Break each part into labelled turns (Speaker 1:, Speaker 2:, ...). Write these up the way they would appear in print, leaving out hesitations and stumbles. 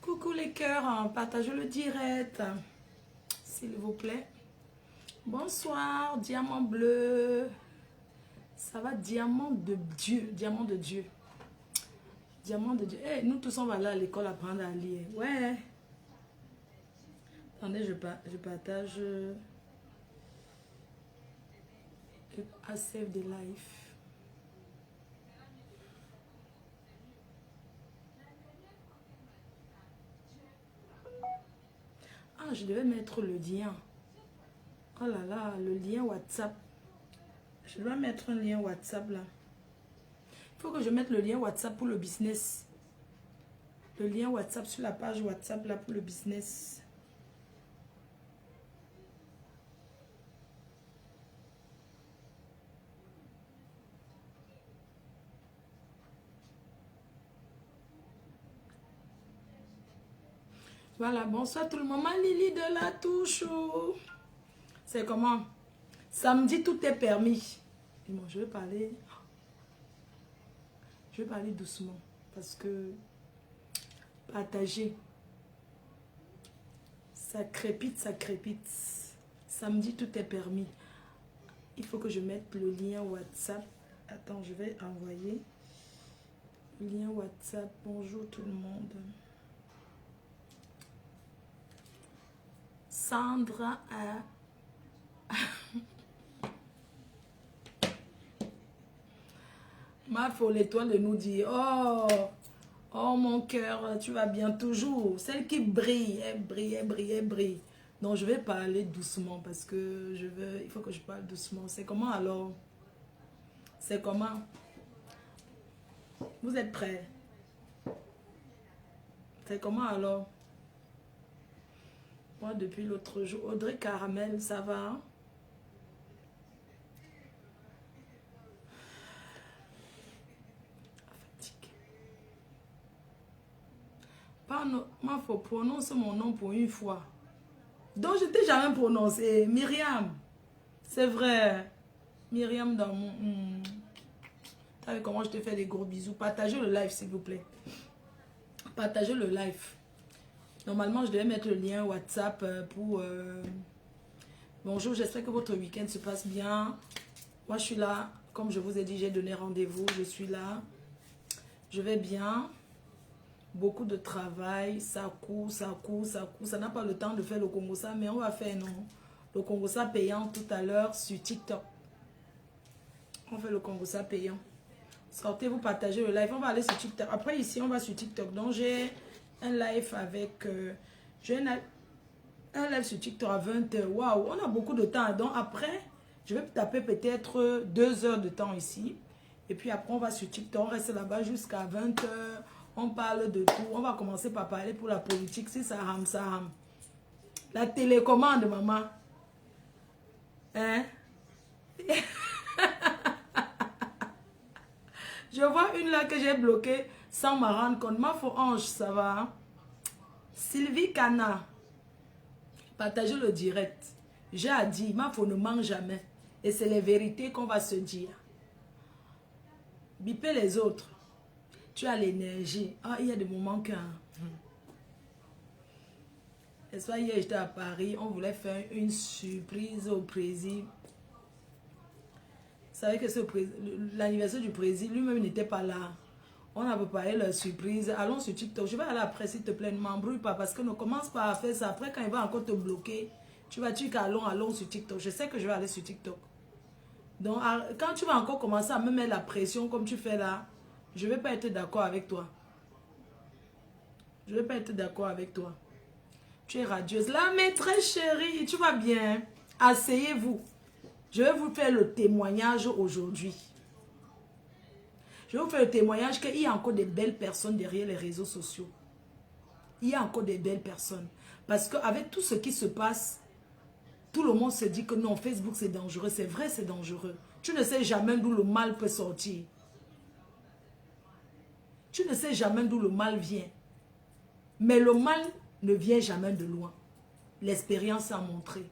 Speaker 1: Coucou les cœurs, hein, partagez le direct, s'il vous plaît. Bonsoir, diamant bleu. Ça va, diamant de Dieu, diamant de Dieu. Diamant de Dieu. Hey, nous tous, on va aller à l'école apprendre à lire. Ouais. Attendez, je partage. I save the life. Ah, je devais mettre le lien. Oh là là, le lien WhatsApp. Je dois mettre un lien WhatsApp là. Il faut que je mette le lien WhatsApp pour le business. Le lien WhatsApp sur la page WhatsApp là pour le business. Voilà, bonsoir tout le monde. Maman Lily de la touche. C'est comment? Samedi, tout est permis. Et moi, je vais parler doucement. Parce que partager, ça crépite, ça crépite. Samedi, tout est permis. Il faut que je mette le lien WhatsApp. Attends, je vais envoyer. Lien WhatsApp. Bonjour tout le monde. Sandra a... Ma folle étoile de nous dire, oh mon cœur, tu vas bien toujours. Celle qui brille, elle brille, elle brille, elle brille. Donc je vais parler doucement parce que il faut que je parle doucement. C'est comment alors? C'est comment? Vous êtes prêts? C'est comment alors? Moi depuis l'autre jour, Audrey Caramel, ça va? Il faut prononcer mon nom pour une fois. Donc, je t'ai jamais prononcé. Myriam. C'est vrai. Myriam dans mon... T'as vu comment je te fais des gros bisous. Partagez le live, s'il vous plaît. Partagez le live. Normalement, je devais mettre le lien WhatsApp pour... Bonjour, j'espère que votre week-end se passe bien. Moi, je suis là. Comme je vous ai dit, j'ai donné rendez-vous. Je suis là. Je vais bien. Beaucoup de travail, ça court, ça court, ça court. Ça n'a pas le temps de faire le Congosa, mais on va faire, non. Le Congosa payant tout à l'heure sur TikTok. On fait le Congosa payant. Sortez, vous partagez le live. On va aller sur TikTok. Après, ici, on va sur TikTok. Donc, j'ai un live avec... j'ai un live sur TikTok à 20 h. Waouh, on a beaucoup de temps. Donc, après, je vais taper peut-être 2 heures de temps ici. Et puis, après, on va sur TikTok. On reste là-bas jusqu'à 20 h. On parle de tout. On va commencer par parler pour la politique. Si ça rame, ça rame. La télécommande, maman. Hein? Je vois une là que j'ai bloquée sans me rendre compte. Ma faux ange, ça va? Sylvie Cana. Partagez le direct. J'ai dit, ma faux ne ment jamais. Et c'est les vérités qu'on va se dire. Bipez les autres. Tu as l'énergie. Ah, il y a des moments que... Est-ce que hier j'étais à Paris, on voulait faire une surprise au président. Vous savez que l'anniversaire du président, lui-même n'était pas là. On a préparé la surprise. Allons sur TikTok. Je vais aller après, s'il te plaît, ne m'embrouille pas parce que ne commence pas à faire ça. Après, quand il va encore te bloquer, tu vas dire qu'allons sur TikTok. Je sais que je vais aller sur TikTok. Donc, quand tu vas encore commencer à me mettre la pression comme tu fais là, je ne vais pas être d'accord avec toi. Je ne vais pas être d'accord avec toi. Tu es radieuse. La maîtresse chérie, tu vas bien? Asseyez-vous. Je vais vous faire le témoignage aujourd'hui. Je vais vous faire le témoignage qu'il y a encore des belles personnes derrière les réseaux sociaux. Il y a encore des belles personnes. Parce qu'avec tout ce qui se passe, tout le monde se dit que non, Facebook c'est dangereux. C'est vrai, c'est dangereux. Tu ne sais jamais d'où le mal peut sortir. Tu ne sais jamais d'où le mal vient. Mais le mal ne vient jamais de loin. L'expérience a montré.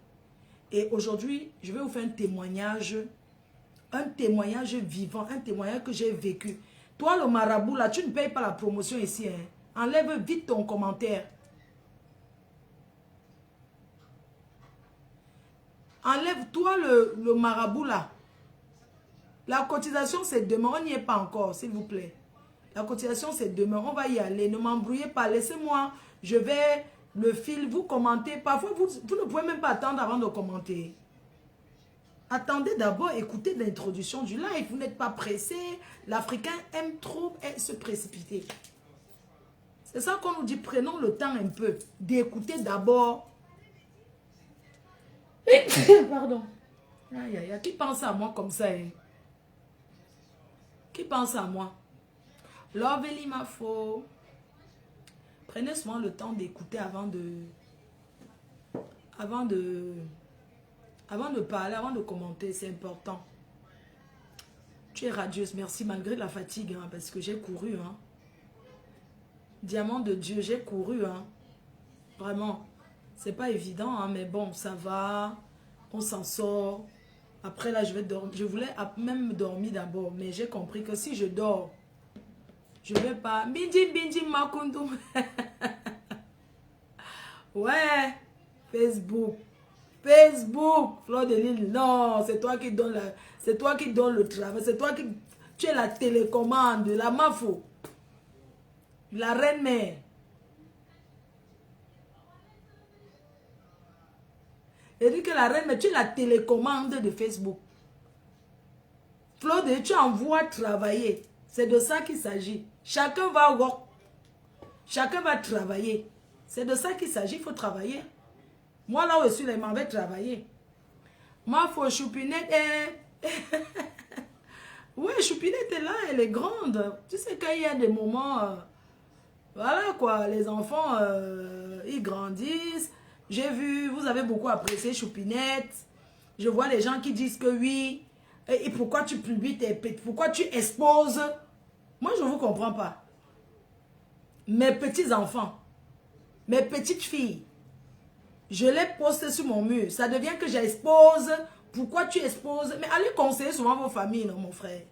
Speaker 1: Et aujourd'hui, je vais vous faire un témoignage vivant, un témoignage que j'ai vécu. Toi, le marabout, là, tu ne payes pas la promotion ici. Hein. Enlève vite ton commentaire. Enlève-toi le marabout, là. La cotisation, c'est demain. On n'y est pas encore, s'il vous plaît. La cotisation, c'est demain. On va y aller. Ne m'embrouillez pas. Laissez-moi. Je vais le fil. Vous commentez. Parfois, vous ne pouvez même pas attendre avant de commenter. Attendez d'abord, écoutez l'introduction du live. Vous n'êtes pas pressé. L'Africain aime trop se précipiter. C'est ça qu'on nous dit. Prenons le temps un peu d'écouter d'abord. Pardon. Aïe, aïe, aïe. Qui pense à moi comme ça? Hein? Qui pense à moi? Lovely ma faux. Prenez souvent le temps d'écouter avant de parler, avant de commenter, c'est important. Tu es radieuse, merci malgré la fatigue, hein, parce que j'ai couru. Hein. Diamant de Dieu, j'ai couru. Hein. Vraiment, c'est pas évident, hein, mais bon, ça va, on s'en sort. Après là, je vais dormir. Je voulais même dormir d'abord, mais j'ai compris que si je dors, je ne vais pas. Bindi, bindi, makundu. Ouais, Facebook. Facebook, Fleur de Lille, non, c'est toi qui donne le travail, c'est toi qui, tu es la télécommande, la mafo, la reine-mère. Elle dit que la reine-mère, tu es la télécommande de Facebook. Fleur de Lille, tu envoies travailler, c'est de ça qu'il s'agit. Chacun va work, chacun va travailler, c'est de ça qu'il s'agit, il faut travailler. Moi, là où je suis, je m'en vais travailler. Ma faux Choupinette est... Oui, Choupinette est là, elle est grande. Tu sais qu'il y a des moments... voilà quoi, les enfants, ils grandissent. J'ai vu, vous avez beaucoup apprécié Choupinette. Je vois les gens qui disent que oui. Et pourquoi tu publies pourquoi tu exposes? Moi, je ne vous comprends pas. Mes petits-enfants, mes petites filles, je les poste sur mon mur. Ça devient que j'expose. Pourquoi tu exposes? Mais allez conseiller souvent vos familles, non, mon frère.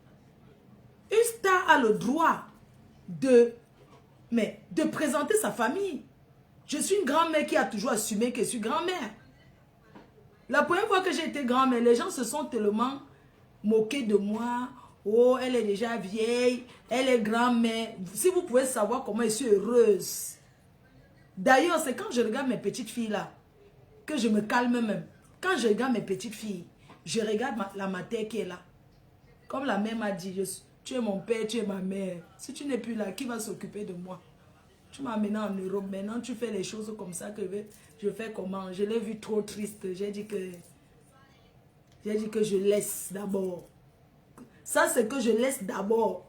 Speaker 1: Une star a le droit de présenter sa famille. Je suis une grand-mère qui a toujours assumé que je suis grand-mère. La première fois que j'ai été grand-mère, les gens se sont tellement moqués de moi. Oh, elle est déjà vieille. Elle est grand-mère. Si vous pouvez savoir comment je suis heureuse. D'ailleurs, c'est quand je regarde mes petites filles là, que je me calme même. Quand je regarde mes petites filles, je regarde la matière qui est là. Comme la mère m'a dit, tu es mon père, tu es ma mère. Si tu n'es plus là, qui va s'occuper de moi? Tu m'as amené en Europe, maintenant tu fais les choses comme ça que je fais comment? Je l'ai vu trop triste. J'ai dit que je laisse d'abord. Ça, c'est que je laisse d'abord.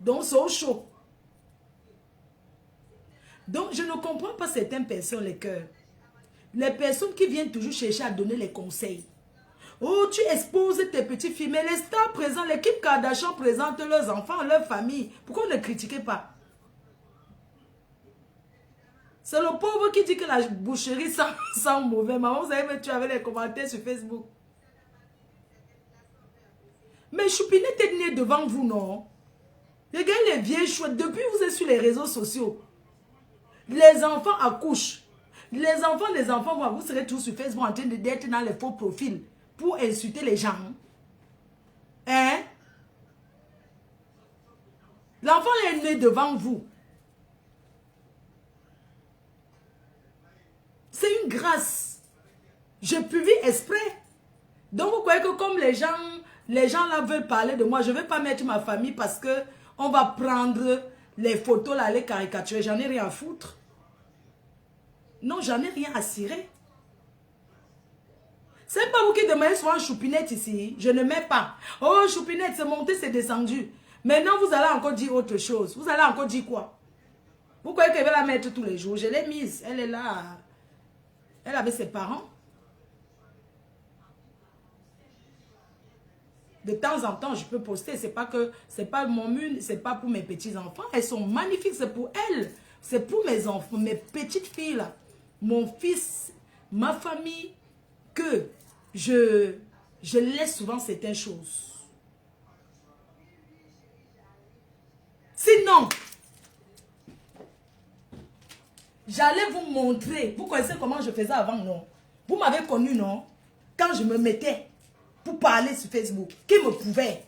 Speaker 1: Donc, c'est au chaud. Donc, je ne comprends pas certaines personnes, les cœurs. Les personnes qui viennent toujours chercher à donner les conseils. Oh, tu exposes tes petites filles. Mais les stars présentes, l'équipe Kardashian présente leurs enfants, leurs familles. Pourquoi ne critiquez pas? C'est le pauvre qui dit que la boucherie sent mauvais. Maman, vous savez, mais tu avais les commentaires sur Facebook. Mais Choupinette est née devant vous, non? Regardez les vieilles chouettes. Depuis que vous êtes sur les réseaux sociaux, les enfants accouchent. Les enfants, vous serez tous sur Facebook en train d'être dans les faux profils pour insulter les gens. Hein? L'enfant est né devant vous. C'est une grâce. Je publie exprès. Donc vous croyez que comme les gens là veulent parler de moi, je ne vais pas mettre ma famille parce que on va prendre les photos là, les caricaturer. J'en ai rien à foutre. Non, j'en ai rien à cirer. C'est pas vous qui demandez souvent choupinette ici. Je ne mets pas. Oh, choupinette, c'est monté, c'est descendu. Maintenant, vous allez encore dire autre chose. Vous allez encore dire quoi? Vous croyez qu'elle va la mettre tous les jours? Je l'ai mise. Elle est là. Elle avait ses parents. De temps en temps, je peux poster. C'est pas mon mune, c'est pas pour mes petits-enfants. Elles sont magnifiques, c'est pour elles. C'est pour mes enfants, mes petites filles là. Mon fils, ma famille, que je laisse souvent certaines choses. Sinon, j'allais vous montrer. Vous connaissez comment je faisais avant, non? Vous m'avez connu, non? Quand je me mettais pour parler sur Facebook. Qui me pouvait?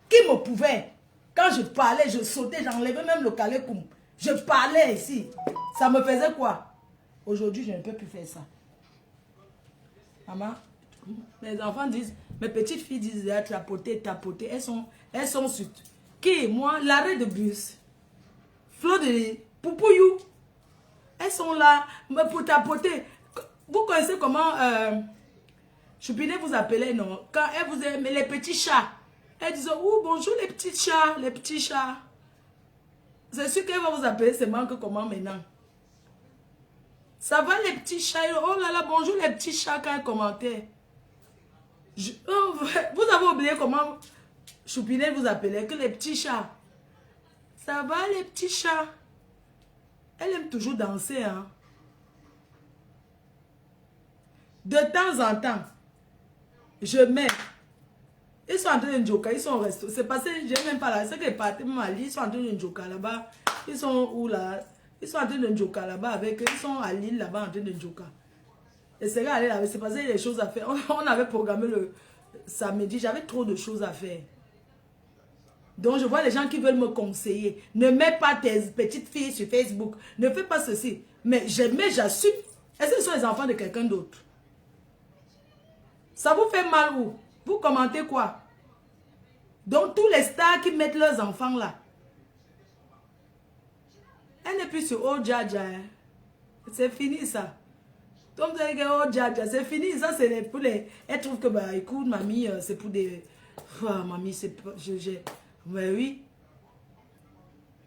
Speaker 1: Qui me pouvait? Quand je parlais, je sautais, j'enlevais même le calécoum. Je parlais ici. Ça me faisait quoi? Aujourd'hui, je ne peux plus faire ça. Maman, mes enfants disent, mes petites filles disent, tapoter, tapoter. Elles sont sur... Qui? Moi, l'arrêt de bus. Flo de Poupouyou. Elles sont là pour tapoter. Vous connaissez comment Choupinet vous appelait, non? Quand elle vous aime, les petits chats. Elle disait, oh, bonjour les petits chats, les petits chats. C'est sûr qu'elle va vous appeler, c'est manque comment maintenant? Ça va les petits chats? Oh là là, bonjour les petits chats quand elle commentait. Vous avez oublié comment Choupinet vous appelait, que les petits chats. Ça va les petits chats? Elle aime toujours danser, hein. De temps en temps, je mets. Ils sont en train de joker, ils sont au resto. C'est passé, je n'ai même pas là. C'est que partent même à Lille, ils sont en train de joker là-bas. Ils sont où là? Ils sont en train de joker là-bas avec eux. Ils sont à Lille là-bas en train de joker. Et c'est allé là, c'est passé des choses à faire. On avait programmé le samedi, j'avais trop de choses à faire. Donc je vois les gens qui veulent me conseiller. Ne mets pas tes petites filles sur Facebook. Ne fais pas ceci. Mais j'assume. Est-ce que ce sont les enfants de quelqu'un d'autre? Ça vous fait mal où? Vous commentez quoi? Donc tous les stars qui mettent leurs enfants là. Elle n'est plus sur Oh Dja. C'est fini ça. Donc vous allez dire Oh Dja, c'est fini. Ça c'est pour les... Elle trouve que bah écoute mamie, c'est pour des... Oh, mamie, c'est pas... Mais oui.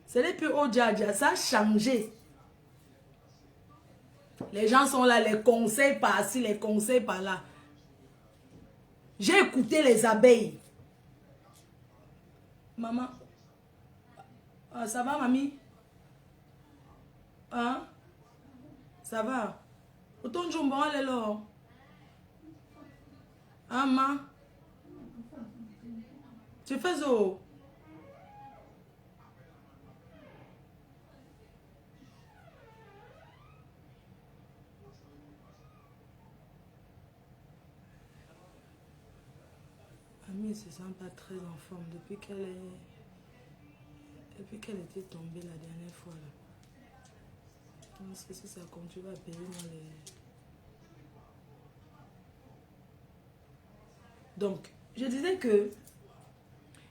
Speaker 1: Ce n'est plus Oh Dja. Ça a changé. Les gens sont là, les conseils par-ci, les conseils par-là. J'ai écouté les abeilles. Maman. Ah, ça va, mamie? Hein? Ça va? Autant jumbo, elle est là. Hein, ma? Tu fais ça? Amie ne se sent pas très en forme depuis qu'elle était tombée la dernière fois là. Parce que si ça continue à payer moi les... Donc, je disais que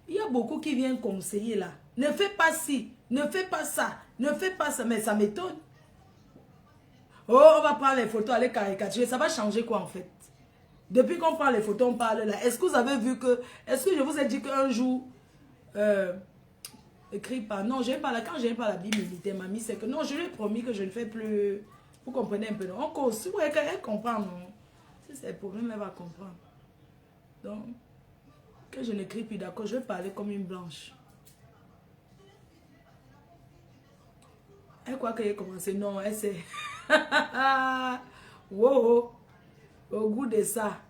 Speaker 1: il y a beaucoup qui viennent conseiller là. Ne fais pas ci, ne fais pas ça, ne fais pas ça. Mais ça m'étonne. Oh, on va prendre les photos, aller caricaturer. Ça va changer quoi en fait? Depuis qu'on prend les photos, on parle là. Est-ce que vous avez vu que... Est-ce que je vous ai dit qu'un jour... écrit par... Non, je n'ai pas là. Quand je n'ai pas la Bible militaire, mamie, c'est que... Non, je lui ai promis que je ne fais plus... Vous comprenez un peu, non? On cause. Si vous voyez qu'elle comprend, non? Si c'est le problème, elle va comprendre. Donc, que je n'écris plus, d'accord, je vais parler comme une blanche. Elle croit qu'elle a commencé. Non, elle sait. Wow! Au goût de ça,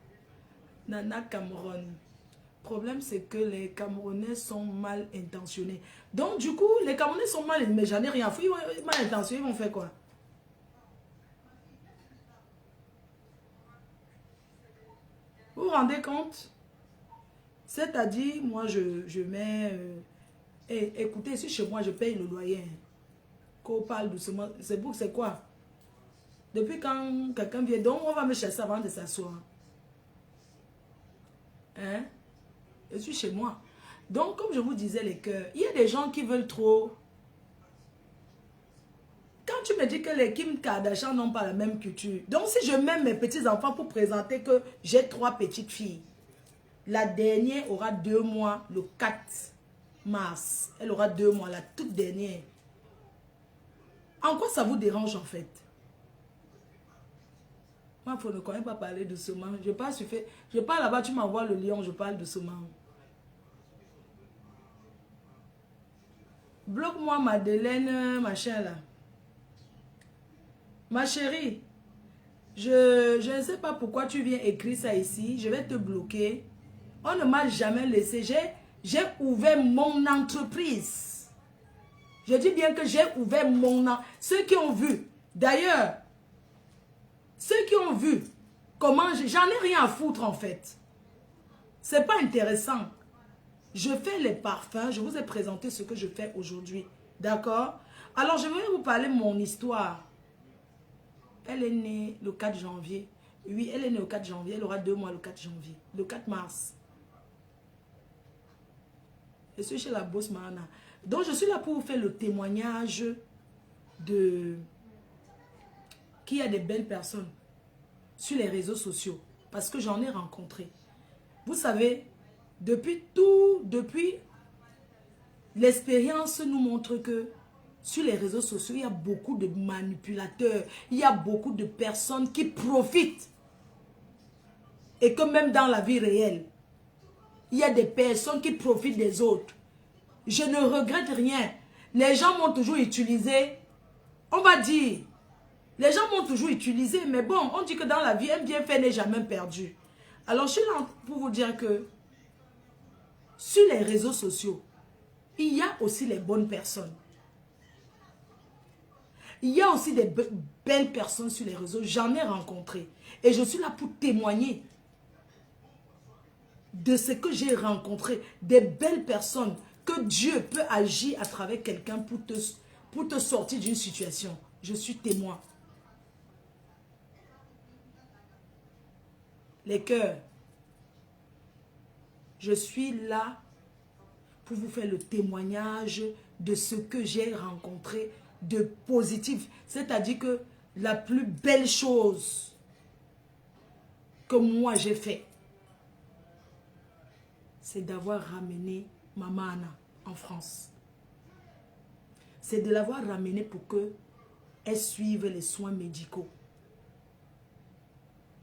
Speaker 1: Nana Cameroun. Le problème, c'est que les Camerounais sont mal intentionnés. Donc, du coup, les Camerounais sont mal... Mais j'en ai rien foutu. Mal intentionnés, ils vont faire quoi? Vous vous rendez compte? C'est-à-dire, moi, je mets... écoutez, si chez moi, je paye le loyer. Qu'on parle doucement. C'est pour c'est quoi? Depuis quand quelqu'un vient, donc on va me chasser avant de s'asseoir. Hein? Je suis chez moi. Donc, comme je vous disais, les cœurs, il y a des gens qui veulent trop. Quand tu me dis que les Kim Kardashian n'ont pas la même culture, donc si je mets mes petits-enfants pour présenter que j'ai 3 petites filles, la dernière aura 2 mois le 4 mars. Elle aura 2 mois, la toute dernière. En quoi ça vous dérange en fait? Moi, il ne connaît pas parler doucement. Je parle là-bas, tu m'envoies le lion, je parle doucement. Bloque-moi Madeleine, machin là. Ma chérie, je ne sais pas pourquoi tu viens écrire ça ici. Je vais te bloquer. On ne m'a jamais laissé. J'ai ouvert mon entreprise. Je dis bien que j'ai ouvert ceux qui ont vu. D'ailleurs, ceux qui ont vu comment j'en ai rien à foutre en fait. C'est pas intéressant. Je fais les parfums. Je vous ai présenté ce que je fais aujourd'hui. D'accord? Alors, je vais vous parler de mon histoire. Elle est née le 4 janvier. Oui, elle est née le 4 janvier. Elle aura 2 mois le 4 janvier. Le 4 mars. Je suis chez la boss Mana. Donc, je suis là pour vous faire le témoignage de qu'il y a des belles personnes sur les réseaux sociaux. Parce que j'en ai rencontré. Vous savez, depuis l'expérience nous montre que sur les réseaux sociaux, il y a beaucoup de manipulateurs. Il y a beaucoup de personnes qui profitent. Et que même dans la vie réelle, il y a des personnes qui profitent des autres. Je ne regrette rien. Les gens m'ont toujours utilisé. On va dire, les gens m'ont toujours utilisé. Mais bon, on dit que dans la vie, un bienfait n'est jamais perdu. Alors, je suis là pour vous dire que sur les réseaux sociaux, il y a aussi les bonnes personnes. Il y a aussi des belles personnes sur les réseaux. J'en ai rencontré. Et je suis là pour témoigner de ce que j'ai rencontré. Des belles personnes que Dieu peut agir à travers quelqu'un pour te sortir d'une situation. Je suis témoin. Les cœurs. Je suis là pour vous faire le témoignage de ce que j'ai rencontré de positif. C'est-à-dire que la plus belle chose que moi j'ai fait, c'est d'avoir ramené Maman Anna en France. C'est de l'avoir ramenée pour qu'elle suive les soins médicaux.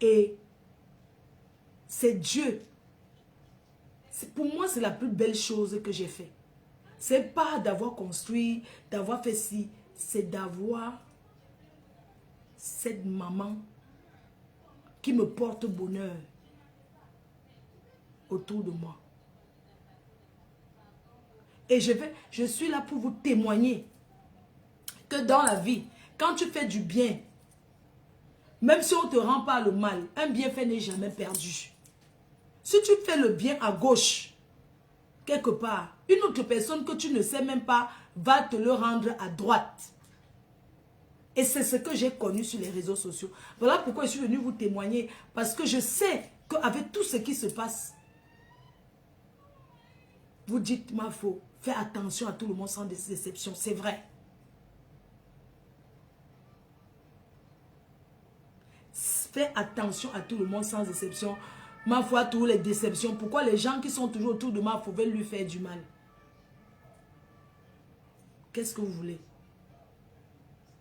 Speaker 1: Et c'est Dieu. Pour moi, c'est la plus belle chose que j'ai fait. C'est pas d'avoir construit, d'avoir fait ci. C'est d'avoir cette maman qui me porte bonheur autour de moi. Et je suis là pour vous témoigner que dans la vie, quand tu fais du bien, même si on ne te rend pas le mal, un bienfait n'est jamais perdu. Si tu fais le bien à gauche, quelque part, une autre personne que tu ne sais même pas va te le rendre à droite. Et c'est ce que j'ai connu sur les réseaux sociaux. Voilà pourquoi je suis venue vous témoigner. Parce que je sais qu'avec tout ce qui se passe, vous dites, ma faut faire attention à tout le monde sans déception. C'est vrai. Fais attention à tout le monde sans déception. Ma foi, toutes les déceptions. Pourquoi les gens qui sont toujours autour de moi veulent lui faire du mal? Qu'est-ce que vous voulez?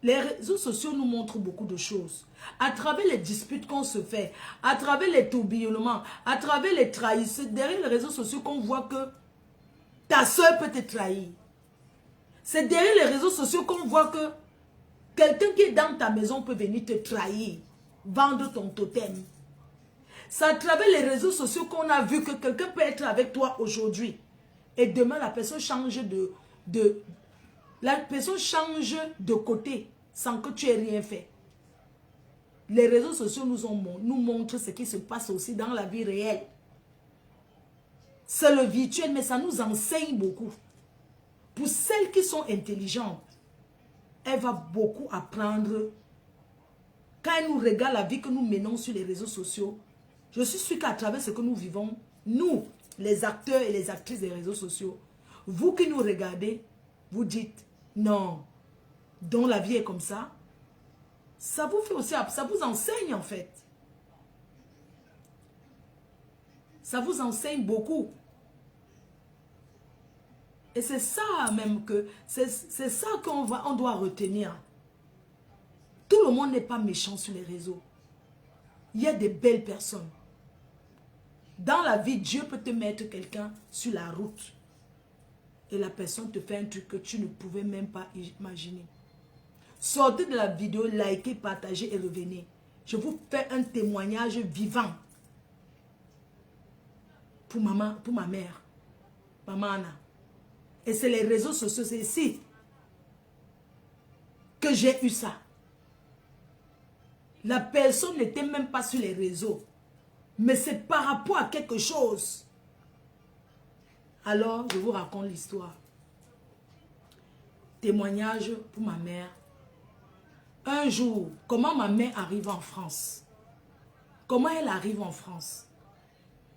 Speaker 1: Les réseaux sociaux nous montrent beaucoup de choses. À travers les disputes qu'on se fait, à travers les tourbillonnements, à travers les trahisons, derrière les réseaux sociaux qu'on voit que ta soeur peut te trahir. C'est derrière les réseaux sociaux qu'on voit que quelqu'un qui est dans ta maison peut venir te trahir, vendre ton totem. C'est à travers les réseaux sociaux qu'on a vu que quelqu'un peut être avec toi aujourd'hui. Et demain, la personne change de côté sans que tu aies rien fait. Les réseaux sociaux nous montrent ce qui se passe aussi dans la vie réelle. C'est le virtuel, mais ça nous enseigne beaucoup. Pour celles qui sont intelligentes, elle va beaucoup apprendre. Quand elle nous regarde la vie que nous menons sur les réseaux sociaux, je suis sûre qu'à travers ce que nous vivons, nous, les acteurs et les actrices des réseaux sociaux, vous qui nous regardez, vous dites, non, dont la vie est comme ça vous fait aussi, ça vous enseigne en fait. Ça vous enseigne beaucoup. Et c'est ça même que, c'est ça on doit retenir. Tout le monde n'est pas méchant sur les réseaux. Il y a des belles personnes. Dans la vie, Dieu peut te mettre quelqu'un sur la route. Et la personne te fait un truc que tu ne pouvais même pas imaginer. Sortez de la vidéo, likez, partagez et revenez. Je vous fais un témoignage vivant. Pour maman, pour ma mère. Maman Anna. Et c'est les réseaux sociaux, c'est ici que j'ai eu ça. La personne n'était même pas sur les réseaux. Mais c'est par rapport à quelque chose. Alors, je vous raconte l'histoire. Témoignage pour ma mère. Un jour, comment ma mère arrive en France? Comment elle arrive en France?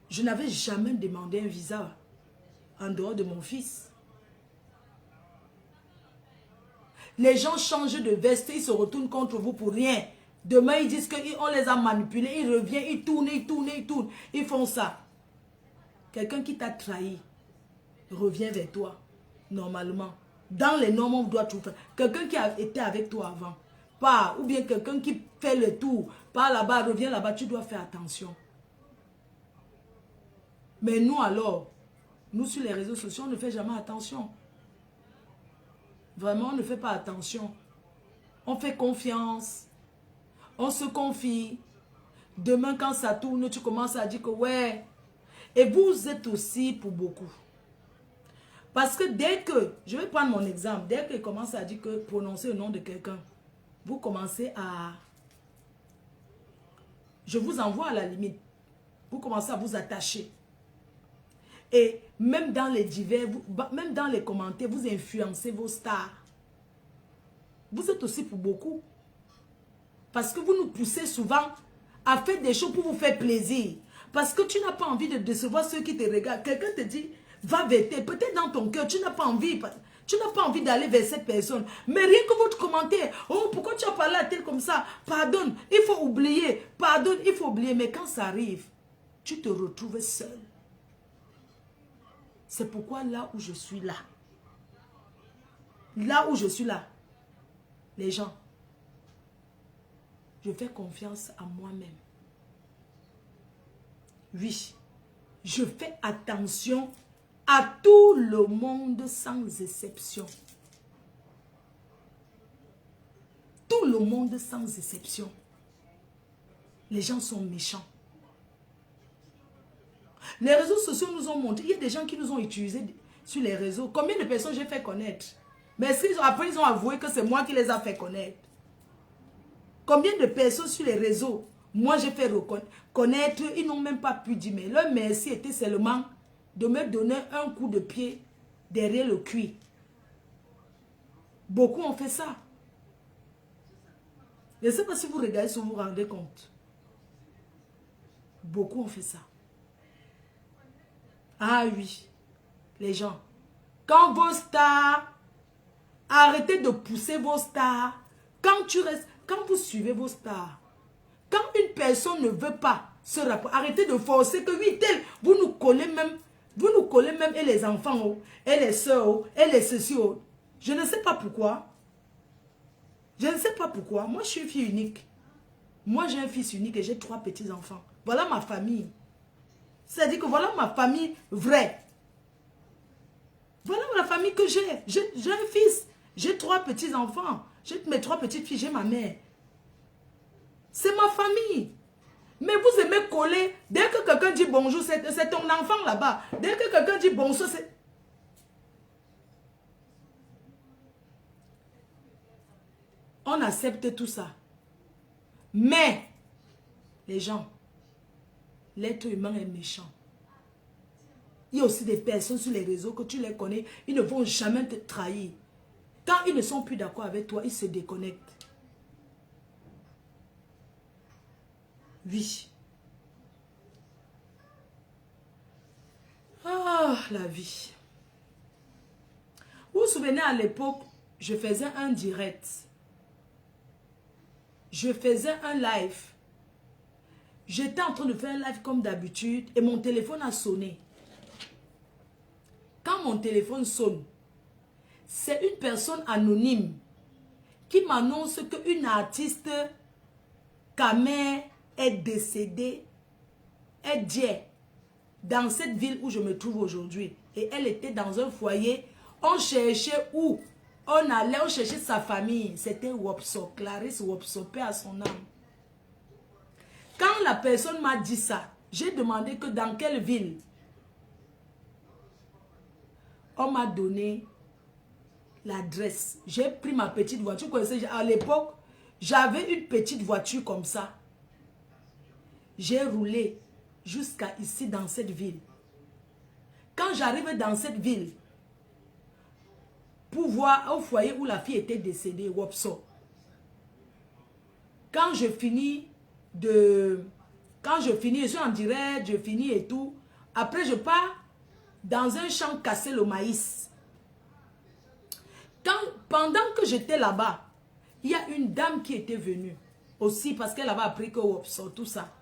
Speaker 1: Je n'avais jamais demandé un visa en dehors de mon fils. Les gens changent de veste, ils se retournent contre vous pour rien. Demain, ils disent qu'on les a manipulés, ils reviennent, ils tournent, ils tournent, ils tournent. Ils font ça. Quelqu'un qui t'a trahi revient vers toi, normalement. Dans les normes, on doit tout faire. Quelqu'un qui a été avec toi avant, pas, ou bien quelqu'un qui fait le tour, pas là-bas, revient là-bas, tu dois faire attention. Mais nous alors, nous sur les réseaux sociaux, on ne fait jamais attention. Vraiment, on ne fait pas attention. On fait confiance. On se confie. Demain, quand ça tourne, tu commences à dire que ouais. Et vous êtes aussi pour beaucoup. Parce que dès que, je vais prendre mon exemple, dès qu'il commence à dire que prononcer le nom de quelqu'un, vous commencez à... Je vous envoie à la limite. Vous commencez à vous attacher. Et même dans les divers, même dans les commentaires, vous influencez vos stars. Vous êtes aussi pour beaucoup. Parce que vous nous poussez souvent à faire des choses pour vous faire plaisir. Parce que tu n'as pas envie de décevoir ceux qui te regardent. Quelqu'un te dit, va vers tel. Peut-être dans ton cœur, tu n'as pas envie. Tu n'as pas envie d'aller vers cette personne. Mais rien que votre commentaire, oh, pourquoi tu as parlé à tel comme ça? Pardonne, il faut oublier. Pardonne, il faut oublier. Mais quand ça arrive, tu te retrouves seul. C'est pourquoi là où je suis là, les gens, je fais confiance à moi-même. Oui, je fais attention à tout le monde sans exception. Tout le monde sans exception. Les gens sont méchants. Les réseaux sociaux nous ont montré, il y a des gens qui nous ont utilisés sur les réseaux. Combien de personnes j'ai fait connaître? Mais après, ils ont avoué que c'est moi qui les a fait connaître. Combien de personnes sur les réseaux, moi j'ai fait connaître, ils n'ont même pas pu dire, mais leur merci était seulement de me donner un coup de pied derrière le cuir. Beaucoup ont fait ça. Je ne sais pas si vous regardez, si vous vous rendez compte. Beaucoup ont fait ça. Ah oui, les gens. Quand vos stars, arrêtez de pousser vos stars. Quand vous suivez vos stars, quand une personne ne veut pas se rapprocher, arrêtez de forcer que oui, tel, vous nous collez même, et les enfants, oh, et les soeurs, oh, et les ceci. Oh. Je ne sais pas pourquoi. Je ne sais pas pourquoi. Moi, je suis fille unique. Moi, j'ai un fils unique et j'ai 3 petits-enfants. Voilà ma famille. C'est-à-dire que voilà ma famille vraie. Voilà la famille que j'ai. J'ai un fils. J'ai 3 petits-enfants. J'ai mes 3 petites filles. J'ai ma mère. C'est ma famille. Mais vous aimez coller. Dès que quelqu'un dit bonjour, c'est ton enfant là-bas. Dès que quelqu'un dit bonjour, c'est... On accepte tout ça. Mais, les gens, l'être humain est méchant. Il y a aussi des personnes sur les réseaux que tu les connais, ils ne vont jamais te trahir. Quand ils ne sont plus d'accord avec toi, ils se déconnectent. Oui. Ah, la vie. Vous vous souvenez à l'époque je faisais un direct. Je faisais un live. J'étais en train de faire un live comme d'habitude et mon téléphone a sonné. Quand mon téléphone sonne, c'est une personne anonyme qui m'annonce qu'une artiste, Kamer, est décédée, est diée dans cette ville où je me trouve aujourd'hui. Et elle était dans un foyer. On cherchait où? On allait, on cherchait sa famille. C'était Wopso, Clarisse Wopso, paix à son âme. Quand la personne m'a dit ça, j'ai demandé que dans quelle ville. On m'a donné l'adresse. J'ai pris ma petite voiture. À l'époque, j'avais une petite voiture comme ça. J'ai roulé jusqu'à ici dans cette ville. Quand j'arrive dans cette ville, pour voir au foyer où la fille était décédée, Wopso. Quand je finis, je suis en direct, je finis et tout. Après, je pars dans un champ casser le maïs. Pendant que j'étais là-bas, il y a une dame qui était venue aussi parce qu'elle avait appris que Wopso, tout ça.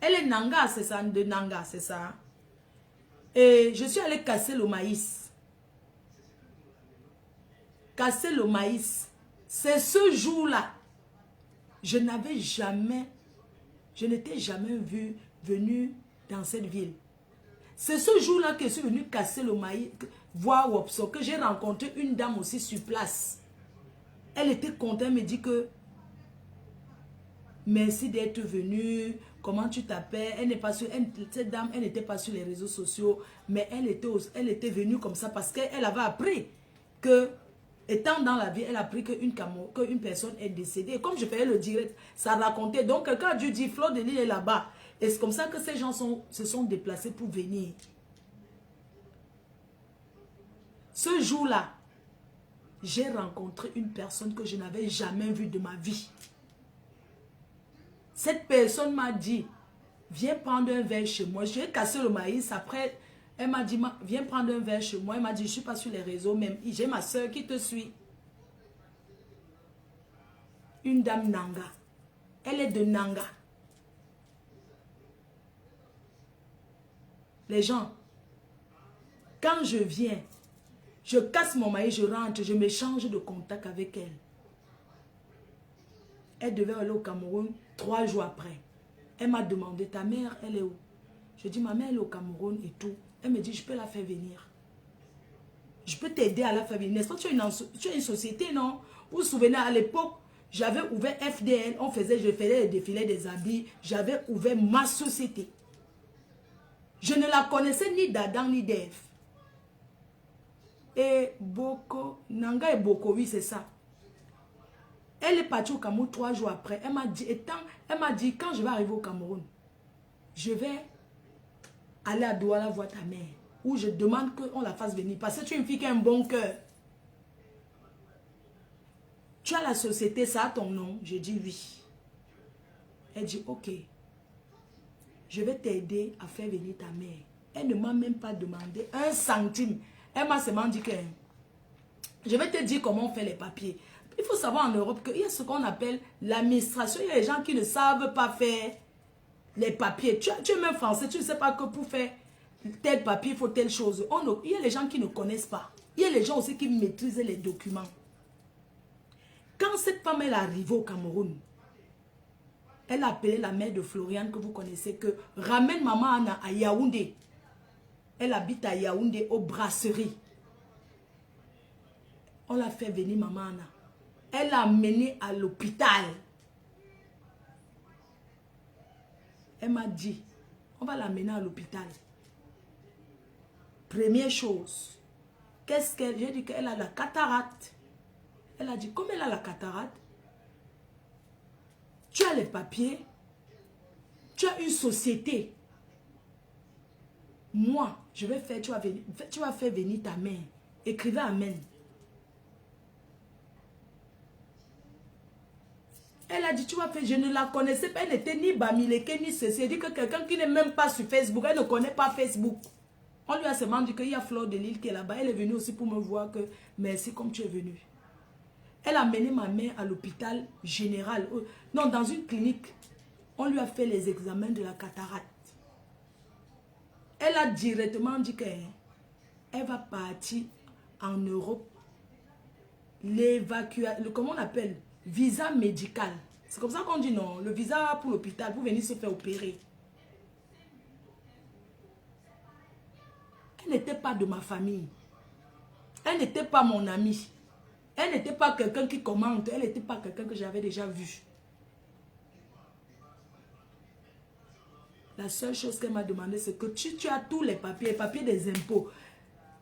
Speaker 1: Elle est Nanga, c'est ça, de Nanga, c'est ça. Et je suis allée casser le maïs. Casser le maïs. C'est ce jour-là. Je n'étais jamais venu dans cette ville. C'est ce jour-là que je suis venu casser le maïs, voir Wopso, que j'ai rencontré une dame aussi sur place. Elle était contente, elle me dit que merci d'être venue, comment tu t'appelles? Elle n'est pas sur, cette dame, elle n'était pas sur les réseaux sociaux, mais elle était venue comme ça parce qu'elle avait appris que, étant dans la vie, elle a appris qu'une personne est décédée. Et comme je faisais le direct, ça racontait. Donc, quelqu'un a dû dire, Fleur de Lys est là-bas. Et c'est comme ça que ces gens se sont déplacés pour venir. Ce jour-là, j'ai rencontré une personne que je n'avais jamais vue de ma vie. Cette personne m'a dit, viens prendre un verre chez moi. J'ai cassé le maïs. Après, elle m'a dit, viens prendre un verre chez moi. Elle m'a dit, je ne suis pas sur les réseaux même. J'ai ma soeur qui te suit. Une dame Nanga. Elle est de Nanga. Les gens, quand je viens, je casse mon maïs, je rentre, je m'échange de contact avec elle. Elle devait aller au Cameroun 3 jours après. Elle m'a demandé, ta mère, elle est où? Je dis, ma mère, elle est au Cameroun et tout. Elle me dit, je peux la faire venir. Je peux t'aider à la faire venir. N'est-ce pas, tu as une société, non? Vous vous souvenez, à l'époque, j'avais ouvert FDL, je faisais les défilés des habits. J'avais ouvert ma société. Je ne la connaissais ni d'Adam ni d'Ève. Et Boko, Nanga et Boko, oui, c'est ça. Elle est partie au Cameroun 3 jours après. Elle m'a dit, quand je vais arriver au Cameroun, je vais aller à Douala voir ta mère. Ou je demande qu'on la fasse venir. Parce que tu es une fille qui a un bon cœur. Tu as la société, ça a ton nom? Je dis oui. Elle dit, ok. Je vais t'aider à faire venir ta mère. Elle ne m'a même pas demandé 1 centime. Elle m'a seulement dit que je vais te dire comment on fait les papiers. Il faut savoir en Europe qu'il y a ce qu'on appelle l'administration. Il y a des gens qui ne savent pas faire les papiers. Tu es même français, tu ne sais pas que pour faire tel papier, il faut telle chose. Il y a les gens qui ne connaissent pas. Il y a les gens aussi qui maîtrisent les documents. Quand cette femme est arrivée au Cameroun, elle a appelé la mère de Floriane que vous connaissez, que ramène maman Anna à Yaoundé. Elle habite à Yaoundé, aux brasseries. On l'a fait venir maman Anna. Elle l'a amenée à l'hôpital. Elle m'a dit, on va l'amener à l'hôpital. Première chose, qu'est-ce qu'elle... J'ai dit qu'elle a la cataracte. Elle a dit, comme elle a la cataracte, tu as les papiers, tu as une société. Moi, je vais faire, tu vas faire venir ta mère. Écrivez Amen. Elle a dit, tu vas faire, je ne la connaissais pas, elle n'était ni Bamileke, ni ceci. Elle dit que quelqu'un qui n'est même pas sur Facebook, elle ne connaît pas Facebook. On lui a seulement dit qu'il y a Fleur de Lys qui est là-bas. Elle est venue aussi pour me voir que, merci comme tu es venue. Elle a mené ma mère à l'hôpital général. Non, dans une clinique. On lui a fait les examens de la cataracte. Elle a directement dit qu'elle va partir en Europe. L'évacuation, comment on appelle? Visa médical. C'est comme ça qu'on dit non. Le visa pour l'hôpital, pour venir se faire opérer. Elle n'était pas de ma famille. Elle n'était pas mon amie. Elle n'était pas quelqu'un qui commente. Elle n'était pas quelqu'un que j'avais déjà vu. La seule chose qu'elle m'a demandé, c'est que tu as tous les papiers des impôts,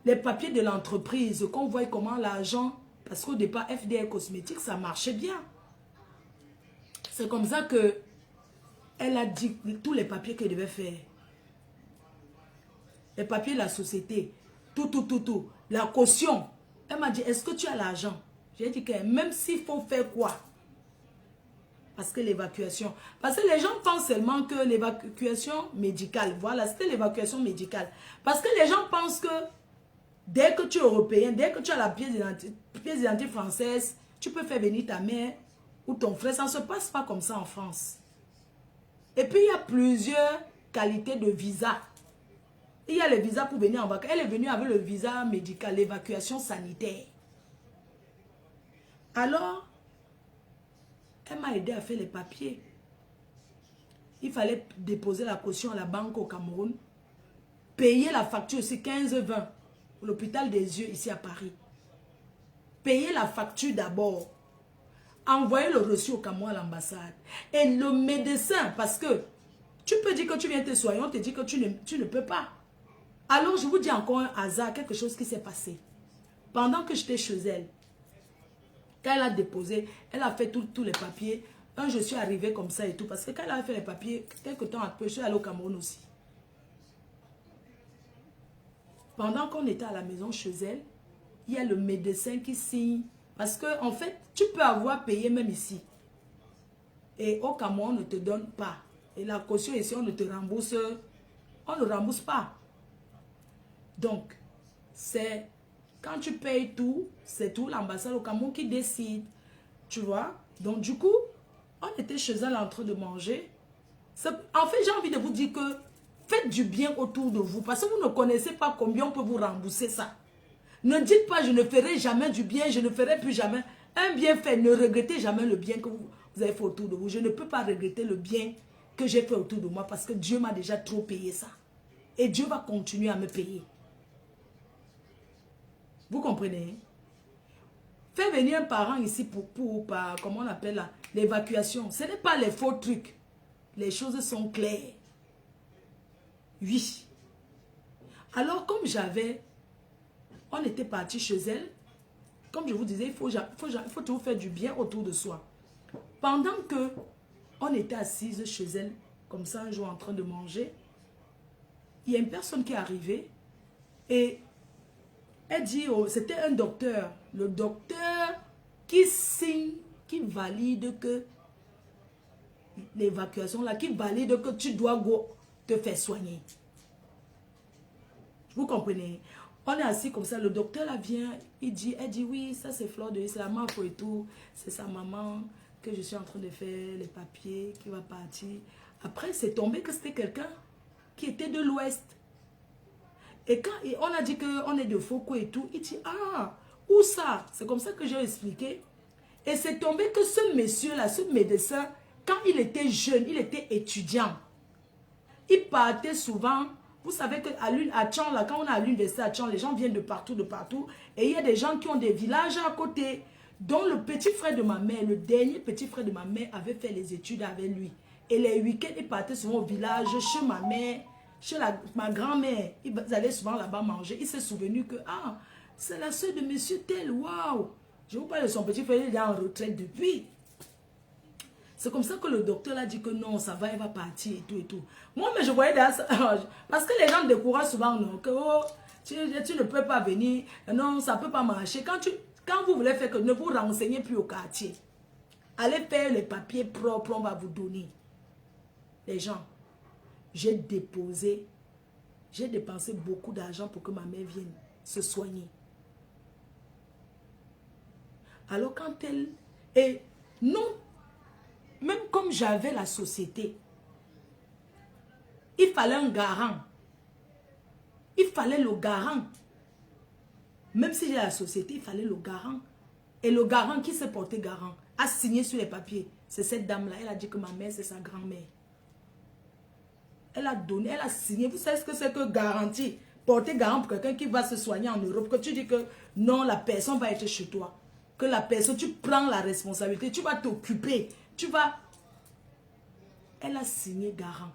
Speaker 1: les papiers de l'entreprise, qu'on voit comment l'argent, parce qu'au départ, FDL Cosmétiques, ça marchait bien. C'est comme ça que elle a dit tous les papiers qu'elle devait faire. Les papiers de la société, tout. La caution. Elle m'a dit, est-ce que tu as l'argent? J'ai dit que même s'il faut faire quoi? Parce que l'évacuation. Parce que les gens pensent seulement que l'évacuation médicale. Voilà, c'était l'évacuation médicale. Parce que les gens pensent que dès que tu es européen, dès que tu as la pièce d'identité française, tu peux faire venir ta mère ou ton frère. Ça ne se passe pas comme ça en France. Et puis, il y a plusieurs qualités de visa. Il y a le visa pour venir en vacances. Elle est venue avec le visa médical, l'évacuation sanitaire. Alors, elle m'a aidé à faire les papiers. Il fallait déposer la caution à la banque au Cameroun. Payer la facture, c'est 15-20. L'hôpital des yeux ici à Paris. Payer la facture d'abord. Envoyer le reçu au Cameroun à l'ambassade. Et le médecin, parce que tu peux dire que tu viens te soigner, on te dit que tu ne peux pas. Alors je vous dis encore un hasard, quelque chose qui s'est passé. Pendant que j'étais chez elle, quand elle a déposé, elle a fait tous les papiers. Quand je suis arrivée comme ça et tout, parce que quand elle a fait les papiers, quelques temps après, je suis allée au Cameroun aussi. Pendant qu'on était à la maison chez elle, il y a le médecin qui signe. Parce que en fait, tu peux avoir payé même ici. Et au Cameroun, on ne te donne pas. Et la caution ici, on ne te rembourse. On ne rembourse pas. Donc, c'est quand tu payes tout, c'est tout l'ambassade au Cameroun qui décide. Tu vois? Donc, du coup, on était chez elle en train de manger. En fait, j'ai envie de vous dire que faites du bien autour de vous. Parce que vous ne connaissez pas combien on peut vous rembourser ça. Ne dites pas, je ne ferai jamais du bien, je ne ferai plus jamais. Un bien fait, ne regrettez jamais le bien que vous avez fait autour de vous. Je ne peux pas regretter le bien que j'ai fait autour de moi parce que Dieu m'a déjà trop payé ça. Et Dieu va continuer à me payer. Vous comprenez? Faire venir un parent ici pour comment on appelle là, l'évacuation. Ce n'est pas les faux trucs. Les choses sont claires. Oui. Alors, comme on était parti chez elle. Comme je vous disais, il faut toujours faire du bien autour de soi. Pendant que on était assise chez elle, comme ça, un jour en train de manger, il y a une personne qui est arrivée et elle dit, c'était un docteur. Le docteur qui signe, qui valide que l'évacuation là, qui valide que tu dois te faire soigner. Vous comprenez? On est assis comme ça, le docteur là vient, elle dit oui, ça c'est Fleur de Lys, c'est la marque et tout, c'est sa maman que je suis en train de faire les papiers, qui va partir. Après, c'est tombé que c'était quelqu'un qui était de l'Ouest. Et quand on a dit qu'on est de Foucault et tout, il dit, ah, où ça? C'est comme ça que j'ai expliqué. Et c'est tombé que ce monsieur-là, ce médecin, quand il était jeune, il était étudiant. Il partait souvent. Vous savez qu'à Tchang, là, quand on est à l'université à Tchang, les gens viennent de partout. Et il y a des gens qui ont des villages à côté. Dont le petit frère de ma mère, le dernier petit frère de ma mère, avait fait les études avec lui. Et les week-ends, il partait souvent au village, chez ma mère, chez ma grand-mère. Ils allaient souvent là-bas manger. Il s'est souvenu que, ah, c'est la soeur de monsieur tel, waouh. Je vous parle de son petit frère, il est en retraite depuis. C'est comme ça que le docteur a dit que non, ça va, elle va partir et tout et tout. Moi, mais je voyais derrière ça. Parce que les gens découragent souvent, non, que oh, tu ne peux pas venir, non, ça ne peut pas marcher. Quand vous voulez faire que ne vous renseignez plus au quartier. Allez faire les papiers propres, on va vous donner. Les gens, j'ai dépensé beaucoup d'argent pour que ma mère vienne se soigner. Alors quand elle... Et non, même comme j'avais la société, il fallait un garant. Il fallait le garant. Même si j'ai la société, il fallait le garant. Et le garant qui s'est porté garant a signé sur les papiers. C'est cette dame-là. Elle a dit que ma mère, c'est sa grand-mère. Elle a donné, elle a signé. Vous savez ce que c'est que garantie? Porter garant pour quelqu'un qui va se soigner en Europe. Que tu dis que non, la personne va être chez toi. Que la personne, tu prends la responsabilité. Tu vas t'occuper. Tu vas... Elle a signé garant.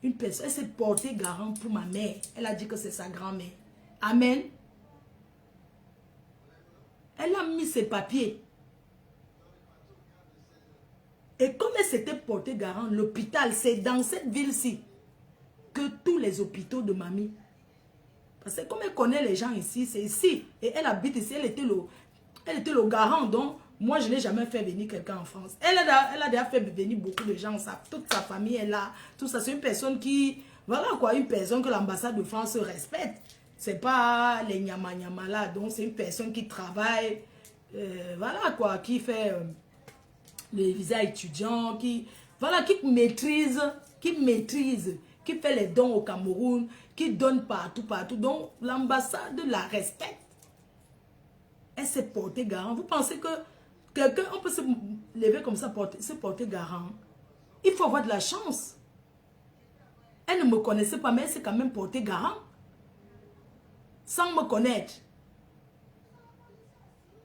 Speaker 1: Une personne, elle s'est portée garant pour ma mère. Elle a dit que c'est sa grand-mère. Amen. Elle a mis ses papiers. Et comme elle s'était portée garant, l'hôpital, c'est dans cette ville-ci que tous les hôpitaux de mamie. Parce que comme elle connaît les gens ici, c'est ici. Et elle habite ici, elle était le garant. Donc, moi, je n'ai jamais fait venir quelqu'un en France. Elle a déjà fait venir beaucoup de gens. Toute sa famille est là. Tout ça, c'est une personne qui... Voilà quoi, une personne que l'ambassade de France respecte. C'est pas les nyama là. Donc, c'est une personne qui travaille. Voilà quoi, qui fait les visas étudiants. Voilà, qui maîtrise. Qui fait les dons au Cameroun. Qui donne partout. Donc, l'ambassade la respecte. Elle s'est portée garant. Vous pensez que quelqu'un, on peut se lever comme ça, se porter garant? Il faut avoir de la chance. Elle ne me connaissait pas, mais elle s'est quand même portée garant. Sans me connaître.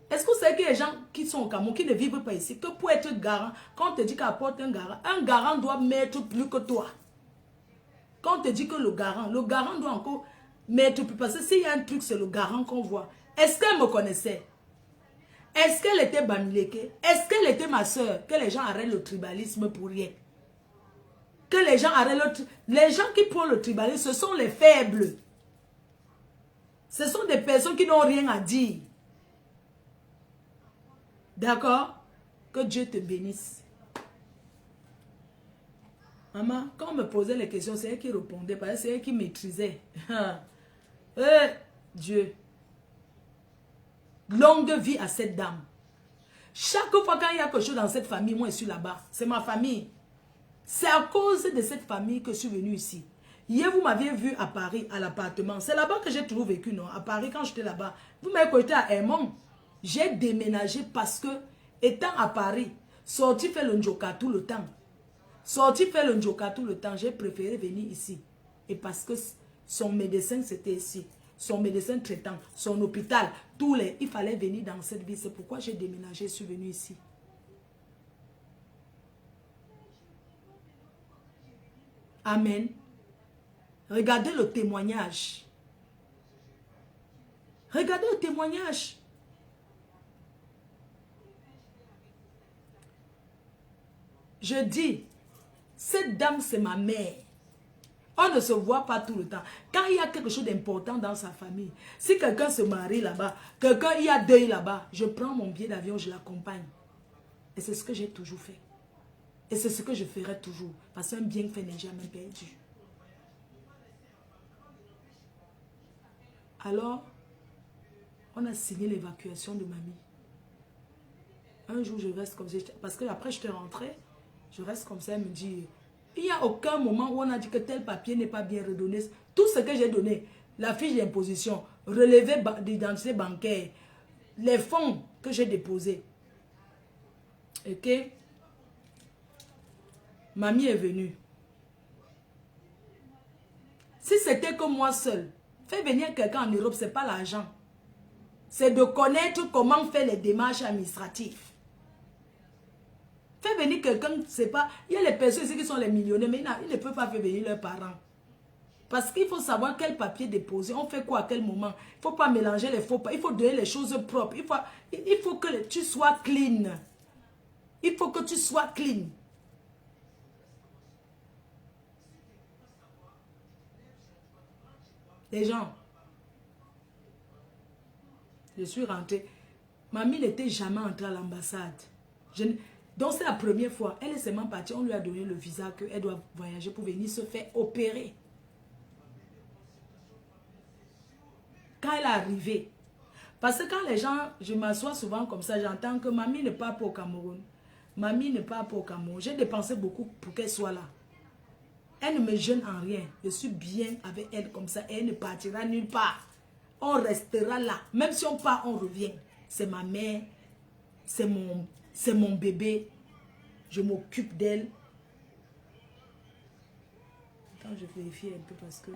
Speaker 1: Est-ce que vous savez qu'il y a des gens qui sont au Cameroun, qui ne vivent pas ici, que pour être garant, quand on te dit qu'elle apporte un garant doit mettre plus que toi. Quand on te dit que le garant doit encore mettre plus. Parce que s'il y a un truc, c'est le garant qu'on voit. Est-ce qu'elle me connaissait? Est-ce qu'elle était Bamileke? Est-ce qu'elle était ma soeur? Que les gens arrêtent le tribalisme pour rien. Que les gens arrêtent les gens qui prennent le tribalisme, ce sont les faibles. Ce sont des personnes qui n'ont rien à dire. D'accord? Que Dieu te bénisse. Maman, quand on me posait les questions, c'est elle qui répondait, parce que c'est elle qui maîtrisait. Dieu. Longue vie à cette dame. Chaque fois qu'il y a quelque chose dans cette famille, moi je suis là-bas. C'est ma famille. C'est à cause de cette famille que je suis venue ici. Hier, vous m'aviez vu à Paris, à l'appartement. C'est là-bas que j'ai toujours vécu, non? À Paris, quand j'étais là-bas. Vous m'avez côté à Aymon. J'ai déménagé parce que, étant à Paris, sorti faire le njoka tout le temps. J'ai préféré venir ici. Et parce que son médecin, c'était ici. Son médecin traitant, son hôpital, il fallait venir dans cette ville. C'est pourquoi j'ai déménagé, je suis venu ici. Amen. Regardez le témoignage. Regardez le témoignage. Je dis, cette dame, c'est ma mère. On ne se voit pas tout le temps. Quand il y a quelque chose d'important dans sa famille, si quelqu'un se marie là-bas, il y a deuil là-bas, je prends mon billet d'avion, je l'accompagne. Et c'est ce que j'ai toujours fait. Et c'est ce que je ferai toujours. Parce qu'un bienfait n'est jamais perdu. Alors, on a signé l'évacuation de mamie. Un jour, je reste comme ça. Parce que après, je te rentrais. Je reste comme ça, elle me dit... Il n'y a aucun moment où on a dit que tel papier n'est pas bien redonné. Tout ce que j'ai donné, la fiche d'imposition, relevé d'identité bancaire, les fonds que j'ai déposés. Ok? Mamie est venue. Si c'était que moi seul, faire venir quelqu'un en Europe, ce n'est pas l'argent. C'est de connaître comment faire les démarches administratives. Faire venir quelqu'un, c'est pas... Il y a les personnes ici qui sont les millionnaires, mais ils ne peuvent pas faire venir leurs parents. Parce qu'il faut savoir quel papier déposer, on fait quoi à quel moment. Il ne faut pas mélanger les faux papiers, il faut donner les choses propres. Il faut que tu sois clean. Il faut que tu sois clean. Les gens, je suis rentrée. Mamie n'était jamais entrée à l'ambassade. Donc c'est la première fois. Elle est seulement partie. On lui a donné le visa qu'elle doit voyager pour venir se faire opérer. Quand elle est arrivée, Parce que quand les gens, je m'assois souvent comme ça, j'entends que mamie ne part pas au Cameroun. Mamie ne part pas au Cameroun. J'ai dépensé beaucoup pour qu'elle soit là. Elle ne me gêne en rien. Je suis bien avec elle comme ça. Elle ne partira nulle part. On restera là. Même si on part, on revient. C'est ma mère. C'est mon bébé. Je m'occupe d'elle. Attends, je vérifie un peu parce que...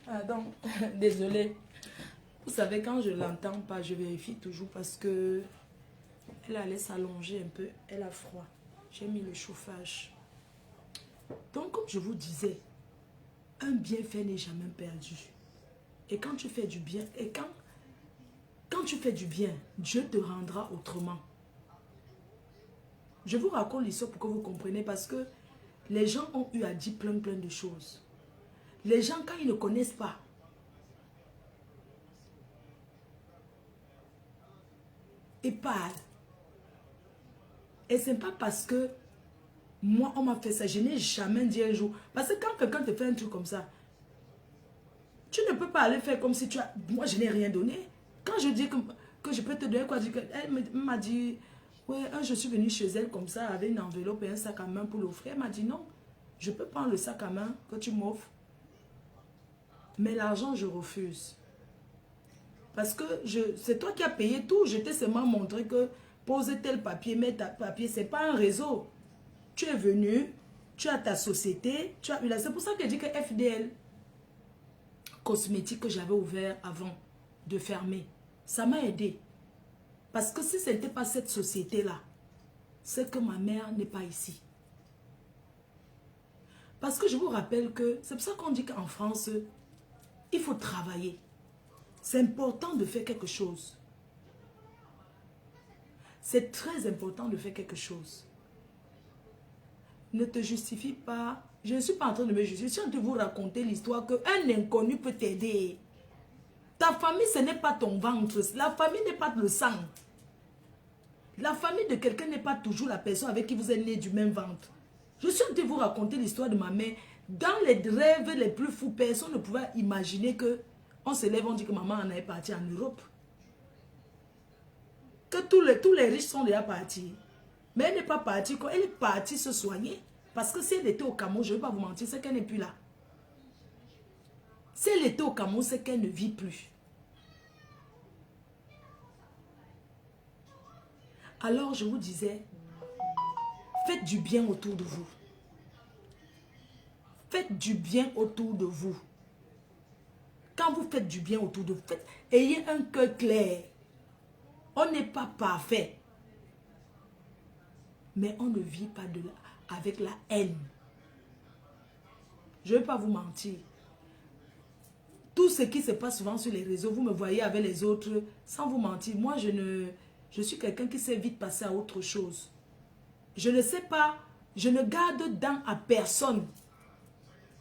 Speaker 1: Ah, donc, désolée. Vous savez, quand je l'entends pas, je vérifie toujours parce que elle allait s'allonger un peu. Elle a froid. J'ai mis le chauffage. Donc, comme je vous disais, un bienfait n'est jamais perdu. Et quand tu fais du bien, et quand tu fais du bien, Dieu te rendra autrement. Je vous raconte l'histoire pour que vous compreniez parce que les gens ont eu à dire plein de choses. Les gens, quand ils ne connaissent pas, ils parlent. Et ce n'est pas parce que moi, on m'a fait ça. Je n'ai jamais dit un jour. Parce que quand quelqu'un te fait un truc comme ça, tu ne peux pas aller faire comme si tu as... Moi, je n'ai rien donné. Quand je dis que je peux te donner quoi, elle m'a dit, ouais, je suis venue chez elle comme ça, avec une enveloppe et un sac à main pour l'offrir. Elle m'a dit, non, je peux prendre le sac à main que tu m'offres. Mais l'argent, je refuse. Parce que c'est toi qui as payé tout. Je t'ai seulement montré que poser tel papier, mettre tel papier, ce n'est pas un réseau. Tu es venu, tu as ta société, tu as eu la... C'est pour ça que je dis que FDL, cosmétique que j'avais ouvert avant de fermer, ça m'a aidé. Parce que si ce n'était pas cette société-là, c'est que ma mère n'est pas ici. Parce que je vous rappelle que, c'est pour ça qu'on dit qu'en France, il faut travailler. C'est important de faire quelque chose. C'est très important de faire quelque chose. Ne te justifie pas. Je ne suis pas en train de me justifier. Je suis en train de vous raconter l'histoire qu'un inconnu peut t'aider. Ta famille, ce n'est pas ton ventre. La famille n'est pas le sang. La famille de quelqu'un n'est pas toujours la personne avec qui vous êtes né du même ventre. Je suis en train de vous raconter l'histoire de ma mère. Dans les rêves les plus fous, personne ne pouvait imaginer que on se lève, on dit que maman en est partie en Europe. Que tous les riches sont déjà partis. Mais elle n'est pas partie. Elle est partie se soigner. Parce que si elle était au Cameroun, je ne vais pas vous mentir, c'est qu'elle n'est plus là. Si elle était au Cameroun, c'est qu'elle ne vit plus. Alors je vous disais, faites du bien autour de vous. Faites du bien autour de vous. Quand vous faites du bien autour de vous, ayez un cœur clair. On n'est pas parfait. Mais on ne vit pas avec la haine. Je ne vais pas vous mentir. Tout ce qui se passe souvent sur les réseaux, vous me voyez avec les autres, sans vous mentir. Moi, je suis quelqu'un qui sait vite passer à autre chose. Je ne sais pas, je ne garde dent à personne.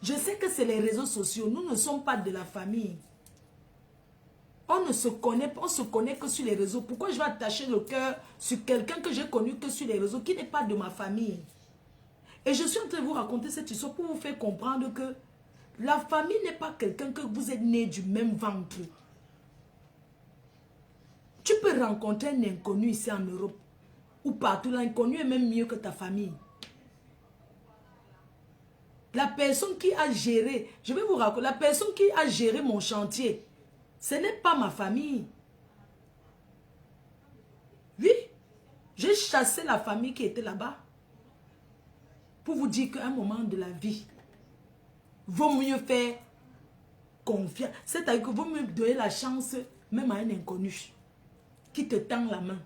Speaker 1: Je sais que c'est les réseaux sociaux. Nous ne sommes pas de la famille. On ne se connaît pas, on se connaît que sur les réseaux. Pourquoi je vais attacher le cœur sur quelqu'un que j'ai connu que sur les réseaux, qui n'est pas de ma famille? Et je suis en train de vous raconter cette histoire pour vous faire comprendre que la famille n'est pas quelqu'un que vous êtes né du même ventre. Tu peux rencontrer un inconnu ici en Europe ou partout. L'inconnu est même mieux que ta famille. La personne qui a géré, je vais vous raconter, la personne qui a géré mon chantier, ce n'est pas ma famille. Oui, j'ai chassé la famille qui était là-bas. Pour vous dire qu'à un moment de la vie, vaut mieux faire confiance. C'est-à-dire que vaut mieux donner la chance même à un inconnu qui te tend la main.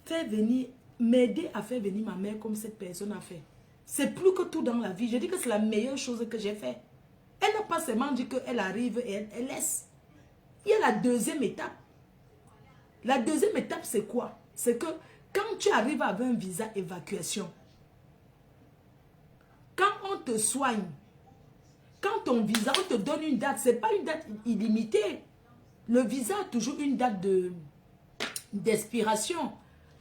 Speaker 1: Faire venir, m'aider à faire venir ma mère comme cette personne a fait. C'est plus que tout dans la vie. Je dis que c'est la meilleure chose que j'ai fait. Elle n'a pas seulement dit qu'elle arrive et elle laisse. Il y a la deuxième étape. La deuxième étape, c'est quoi? C'est que quand tu arrives avec un visa évacuation, quand on te soigne, quand ton visa, on te donne une date, ce n'est pas une date illimitée. Le visa a toujours une date d'expiration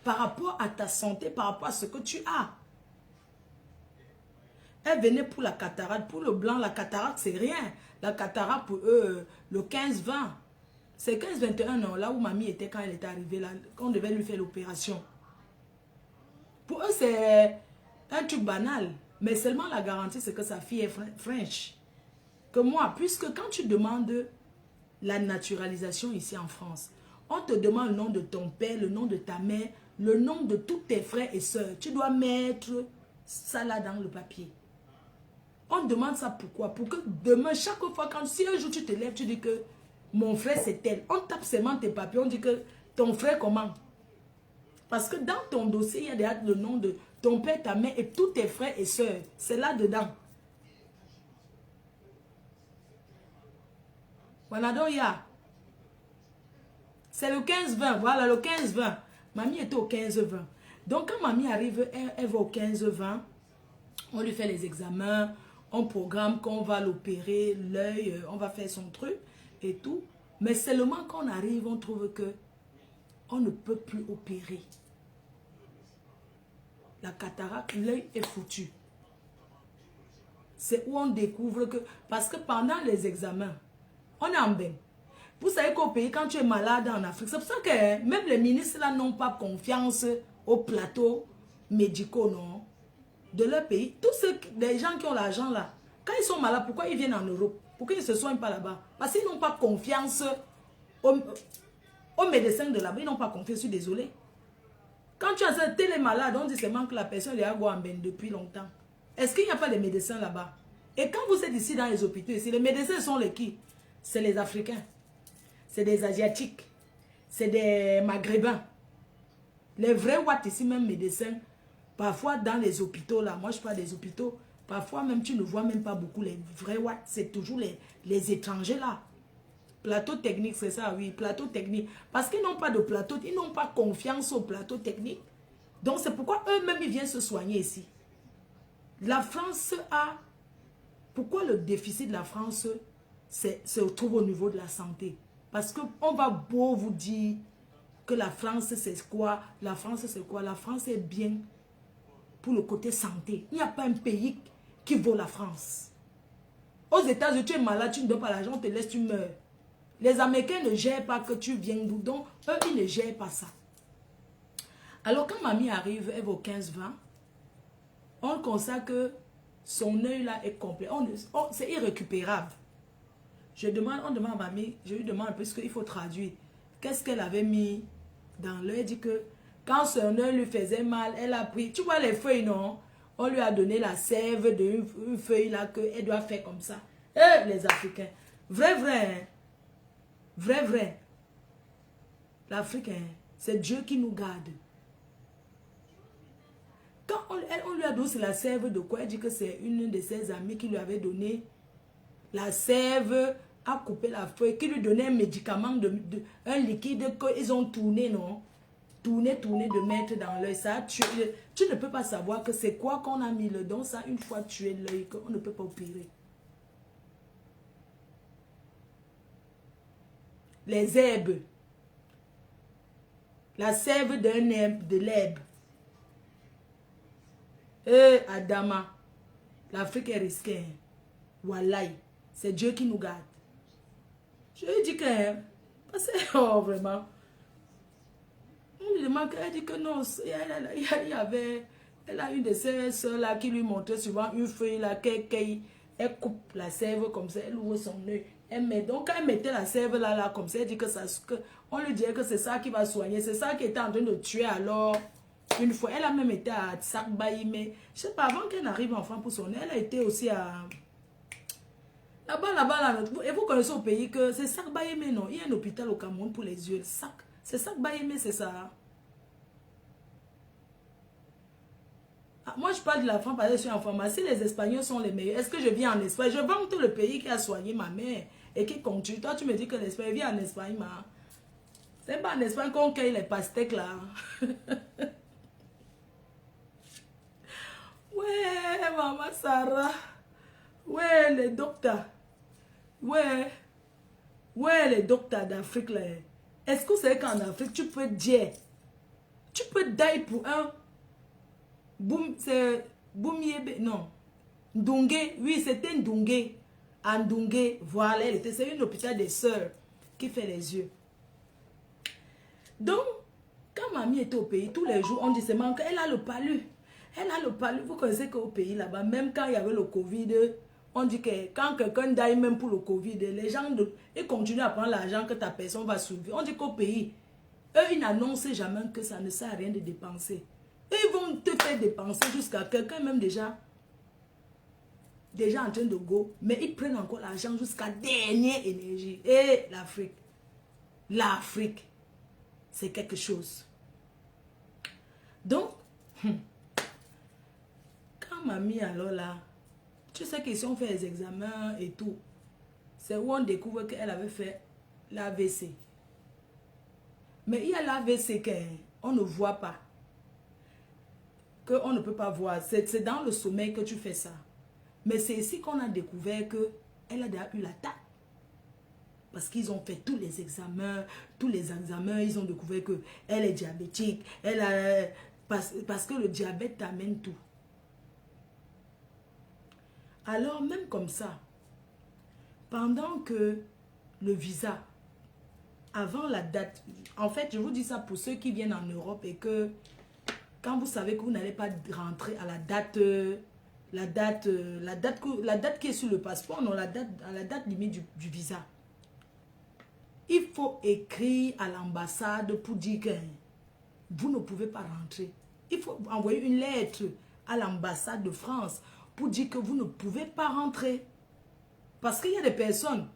Speaker 1: par rapport à ta santé, par rapport à ce que tu as. Elle venait pour la cataracte. Pour le blanc, la cataracte, c'est rien. La cataracte, pour eux, le 15-20. C'est 15-21, non, là où mamie était quand elle était arrivée, là, quand on devait lui faire l'opération. Pour eux, c'est un truc banal. Mais seulement la garantie, c'est que sa fille est French. Que moi, puisque quand tu demandes la naturalisation ici en France, on te demande le nom de ton père, le nom de ta mère, le nom de tous tes frères et sœurs. Tu dois mettre ça là dans le papier. On demande ça pourquoi? Pour que demain, chaque fois, si un jour tu te lèves, tu dis que mon frère c'est tel. On tape seulement tes papiers, on dit que ton frère comment? Parce que dans ton dossier, il y a déjà le nom de ton père, ta mère et tous tes frères et sœurs. C'est là-dedans. Wanadoya. C'est le 15-20. Voilà, le 15-20. Mamie était au 15-20. Donc, quand mamie arrive, elle va au 15-20. On lui fait les examens. On programme qu'on va l'opérer, l'œil, on va faire son truc et tout. Mais seulement quand on arrive, on trouve que on ne peut plus opérer. La cataracte, l'œil est foutu. C'est où on découvre que... Parce que pendant les examens, on est en bain. Vous savez qu'au pays, quand tu es malade en Afrique, c'est pour ça que même les ministres là n'ont pas confiance aux plateaux médicaux, non, de leur pays. Tous les gens qui ont l'argent là, quand ils sont malades, pourquoi ils viennent en Europe? Pourquoi ils ne se soignent pas là-bas? Parce qu'ils n'ont pas confiance aux médecins de là-bas. Ils n'ont pas confiance, je suis désolé. Quand tu as tel est malade, on dit seulement que la personne est à Guamben depuis longtemps. Est-ce qu'il n'y a pas de médecins là-bas? Et quand vous êtes ici dans les hôpitaux, ici, les médecins sont les qui? C'est les Africains. C'est des Asiatiques. C'est des Maghrébins. Les vrais Ouatt ici, même médecins, parfois dans les hôpitaux, là, moi je parle des hôpitaux, parfois même tu ne vois même pas beaucoup les vrais Ouatt, c'est toujours les étrangers là. Plateau technique, c'est ça, oui, plateau technique. Parce qu'ils n'ont pas de plateau, ils n'ont pas confiance au plateau technique. Donc c'est pourquoi eux-mêmes ils viennent se soigner ici. La France a... Pourquoi le déficit de la France se trouve au niveau de la santé? Parce qu'on va beau vous dire que la France c'est quoi? La France c'est quoi? La France est bien pour le côté santé. Il n'y a pas un pays qui vaut la France. Aux États-Unis, tu es malade, tu ne donnes pas l'argent, on te laisse, tu meurs. Les Américains ne gèrent pas que tu viens d'où. Donc, eux, ils ne gèrent pas ça. Alors, quand mamie arrive, elle va au 15-20, on constate que son œil là est complet. C'est irrécupérable. On demande à mamie, je lui demande un peu ce qu'il faut traduire. Qu'est-ce qu'elle avait mis dans l'œil? Elle dit que quand son œil lui faisait mal, elle a pris, tu vois les feuilles, non? On lui a donné la sève d'une feuille là qu'elle doit faire comme ça. Les Africains. Vrai, vrai. Hein? Vrai, vrai. L'Afrique, hein, c'est Dieu qui nous garde. Quand on lui a donné la sève de quoi? Elle dit que c'est une de ses amies qui lui avait donné la sève à couper la feuille, qui lui donnait un médicament, un liquide qu'ils ont tourné, non? Tourner de mettre dans l'œil. Ça, tu ne peux pas savoir que c'est quoi qu'on a mis le don. Ça, une fois tué l'œil, qu'on ne peut pas opérer. Les herbes. La sève d'un herbe, de l'herbe. Eh, Adama, l'Afrique est risquée. Hein. Wallahi, c'est Dieu qui nous garde. Je lui dis que, hein, parce que, oh, vraiment, on lui demande, elle dit que non, il y avait, elle a une de ses soeurs là qui lui montrait souvent une feuille là, elle coupe la sève comme ça, elle ouvre son œil. Elle met, donc quand elle mettait la sève là, comme ça, elle dit que ça, on lui dirait que c'est ça qui va soigner, c'est ça qui était en train de tuer alors. Une fois, elle a même été à Tsakbaï, mais je sais pas, avant qu'elle n'arrive en France pour son elle a été aussi à... Là-bas, et vous connaissez au pays que c'est Tsakbaï, mais non, il y a un hôpital au Cameroun pour les yeux, c'est Tsakbaï, mais c'est ça. Ah, moi, je parle de la France parce que je suis en pharmacie, les Espagnols sont les meilleurs. Est-ce que je viens en Espagne? Je vante le pays qui a soigné ma mère et qui continue. Toi, tu me dis que l'Espagne vient en Espagne, mais c'est pas en Espagne qu'on cueille les pastèques là. Ouais, maman Sarah. Ouais, les docteurs. Ouais. Ouais, les docteurs d'Afrique là. Est-ce que c'est qu'en Afrique, tu peux dire, tu peux dire pour un boum, c'est Boumiebe, non. Ndungé, oui, c'était Ndungé. À Ndungé, voilà, c'est une hôpital des sœurs qui fait les yeux. Donc, quand mamie était au pays, tous les jours, on dit seulement qu'elle a le palu. Elle a le palu. Vous connaissez qu'au pays là-bas, même quand il y avait le Covid, on dit que quand quelqu'un d'aille même pour le Covid, les gens, ils continuent à prendre l'argent que ta personne va soulever. On dit qu'au pays, eux, ils n'annoncent jamais que ça ne sert à rien de dépenser. Ils vont te faire dépenser jusqu'à quelqu'un même déjà en train de go, mais ils prennent encore l'argent jusqu'à dernière énergie. Et l'Afrique, c'est quelque chose. Donc, quand mamie alors là, tu sais qu'ils ont fait les examens et tout, c'est où on découvre qu'elle avait fait l'AVC. Mais il y a l'AVC qu'on ne voit pas, qu'on ne peut pas voir. C'est dans le sommeil que tu fais ça. Mais c'est ici qu'on a découvert qu'elle a déjà eu la date. Parce qu'ils ont fait tous les examens, ils ont découvert qu'elle est diabétique. Parce que le diabète t'amène tout. Alors même comme ça, pendant que le visa, avant la date, en fait je vous dis ça pour ceux qui viennent en Europe et que quand vous savez que vous n'allez pas rentrer à la date qui est sur le passeport, non, la date limite du visa. Il faut écrire à l'ambassade pour dire que vous ne pouvez pas rentrer. Il faut envoyer une lettre à l'ambassade de France pour dire que vous ne pouvez pas rentrer. Parce qu'il y a des personnes,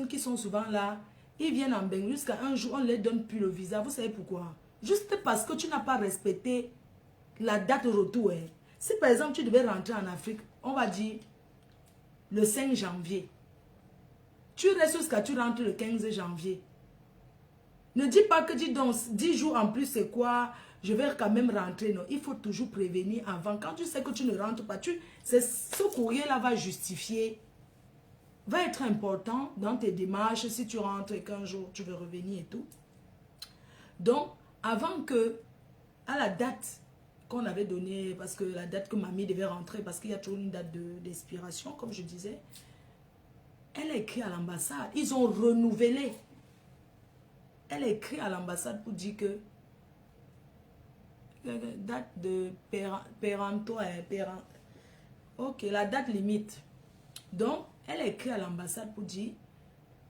Speaker 1: qui sont souvent là, ils viennent en Bengue jusqu'à un jour, on ne leur donne plus le visa. Vous savez pourquoi? Juste parce que tu n'as pas respecté la date de retour. Hein. Si par exemple tu devais rentrer en Afrique, on va dire le 5 janvier. Tu restes jusqu'à tu rentres le 15 janvier. Ne dis pas que dis donc 10 jours en plus c'est quoi, je vais quand même rentrer. Non, il faut toujours prévenir avant. Quand tu sais que tu ne rentres pas, ce courrier-là va justifier, va être important dans tes démarches si tu rentres et qu'un jour tu veux revenir et tout. Donc, avant que, à la date qu'on avait donnée, parce que la date que mamie devait rentrer, parce qu'il y a toujours une date d'expiration, comme je disais, elle a écrit à l'ambassade. Ils ont renouvelé. Elle a écrit à l'ambassade pour dire que la date de ok, la date limite. Donc, elle a écrit à l'ambassade pour dire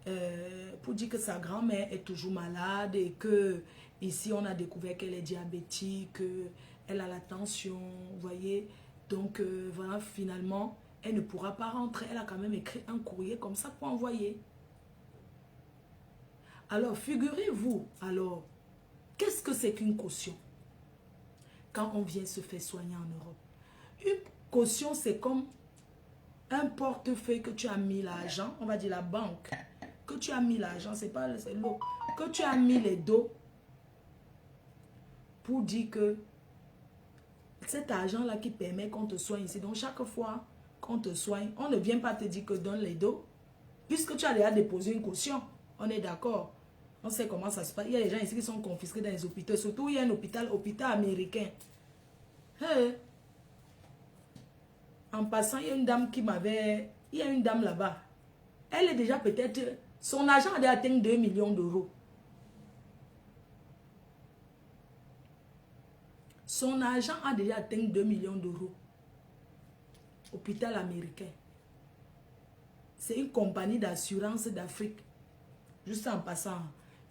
Speaker 1: que sa grand-mère est toujours malade et que ici on a découvert qu'elle est diabétique, elle a la tension, vous voyez. Donc, voilà, finalement, elle ne pourra pas rentrer. Elle a quand même écrit un courrier comme ça pour envoyer. Alors, figurez-vous, alors, qu'est-ce que c'est qu'une caution? Quand on vient se faire soigner en Europe. Une caution, c'est comme un portefeuille que tu as mis l'argent, on va dire la banque, que tu as mis l'argent, c'est l'eau, que tu as mis les dos pour dire que cet argent-là qui permet qu'on te soigne ici. Donc, chaque fois qu'on te soigne, on ne vient pas te dire que donne les dos, puisque tu as déjà déposé une caution. On est d'accord. On sait comment ça se passe. Il y a des gens ici qui sont confisqués dans les hôpitaux. Surtout, il y a un hôpital américain. Hey. En passant, il y a une dame qui m'avait... Il y a une dame là-bas. Elle est déjà peut-être... Son argent a atteint 2 millions d'euros. Son argent a déjà atteint 2 millions d'euros. Hôpital américain. C'est une compagnie d'assurance d'Afrique. Juste en passant,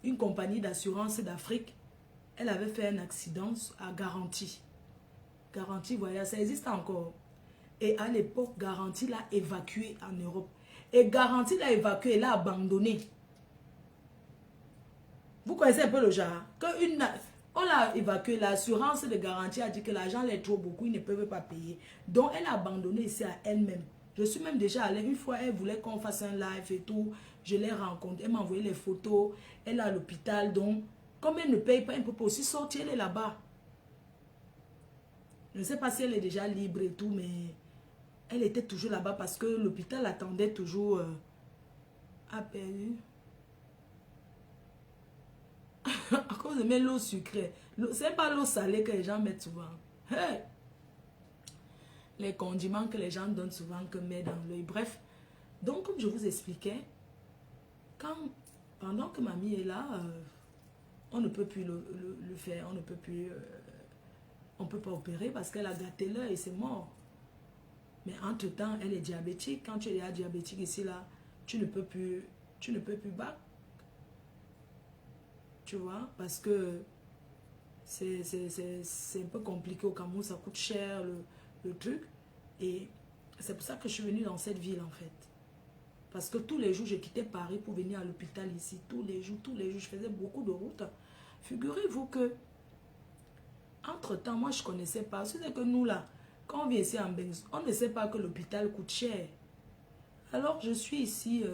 Speaker 1: une compagnie d'assurance d'Afrique, elle avait fait un accident à Garantie. Garantie, voyez, ça existe encore. Et à l'époque, Garantie l'a évacué en Europe. Et Garantie l'a évacué, l'a abandonné. Vous connaissez un peu le genre. On l'a évacué, l'assurance de Garantie a dit que l'argent est trop beaucoup, ils ne peuvent pas payer. Donc, elle a abandonné ici à elle-même. Je suis même déjà allée, une fois, elle voulait qu'on fasse un live et tout. Je l'ai rencontrée, elle m'a envoyé les photos. Elle est à l'hôpital, donc, comme elle ne paye pas, elle ne peut pas aussi sortir, elle est là-bas. Je ne sais pas si elle est déjà libre et tout, mais elle était toujours là-bas parce que l'hôpital attendait toujours à payer. À cause de l'eau sucrée. C'est pas l'eau salée que les gens mettent souvent. Hey! Les condiments que les gens donnent souvent que mettent dans l'œil. Bref, donc comme je vous expliquais, pendant que mamie est là, on ne peut plus le faire, on ne peut plus, on peut pas opérer parce qu'elle a gâté l'œil et c'est mort. Mais entre-temps, elle est diabétique. Quand tu es déjà diabétique ici, là, tu ne peux plus battre. Tu vois, parce que c'est un peu compliqué au Cameroun, ça coûte cher le truc. Et c'est pour ça que je suis venue dans cette ville en fait. Parce que tous les jours, je quittais Paris pour venir à l'hôpital ici. Tous les jours, je faisais beaucoup de routes. Figurez-vous que, entre-temps, moi je ne connaissais pas. C'est que nous là, quand on vient ici en Benz, on ne sait pas que l'hôpital coûte cher. Alors je suis ici,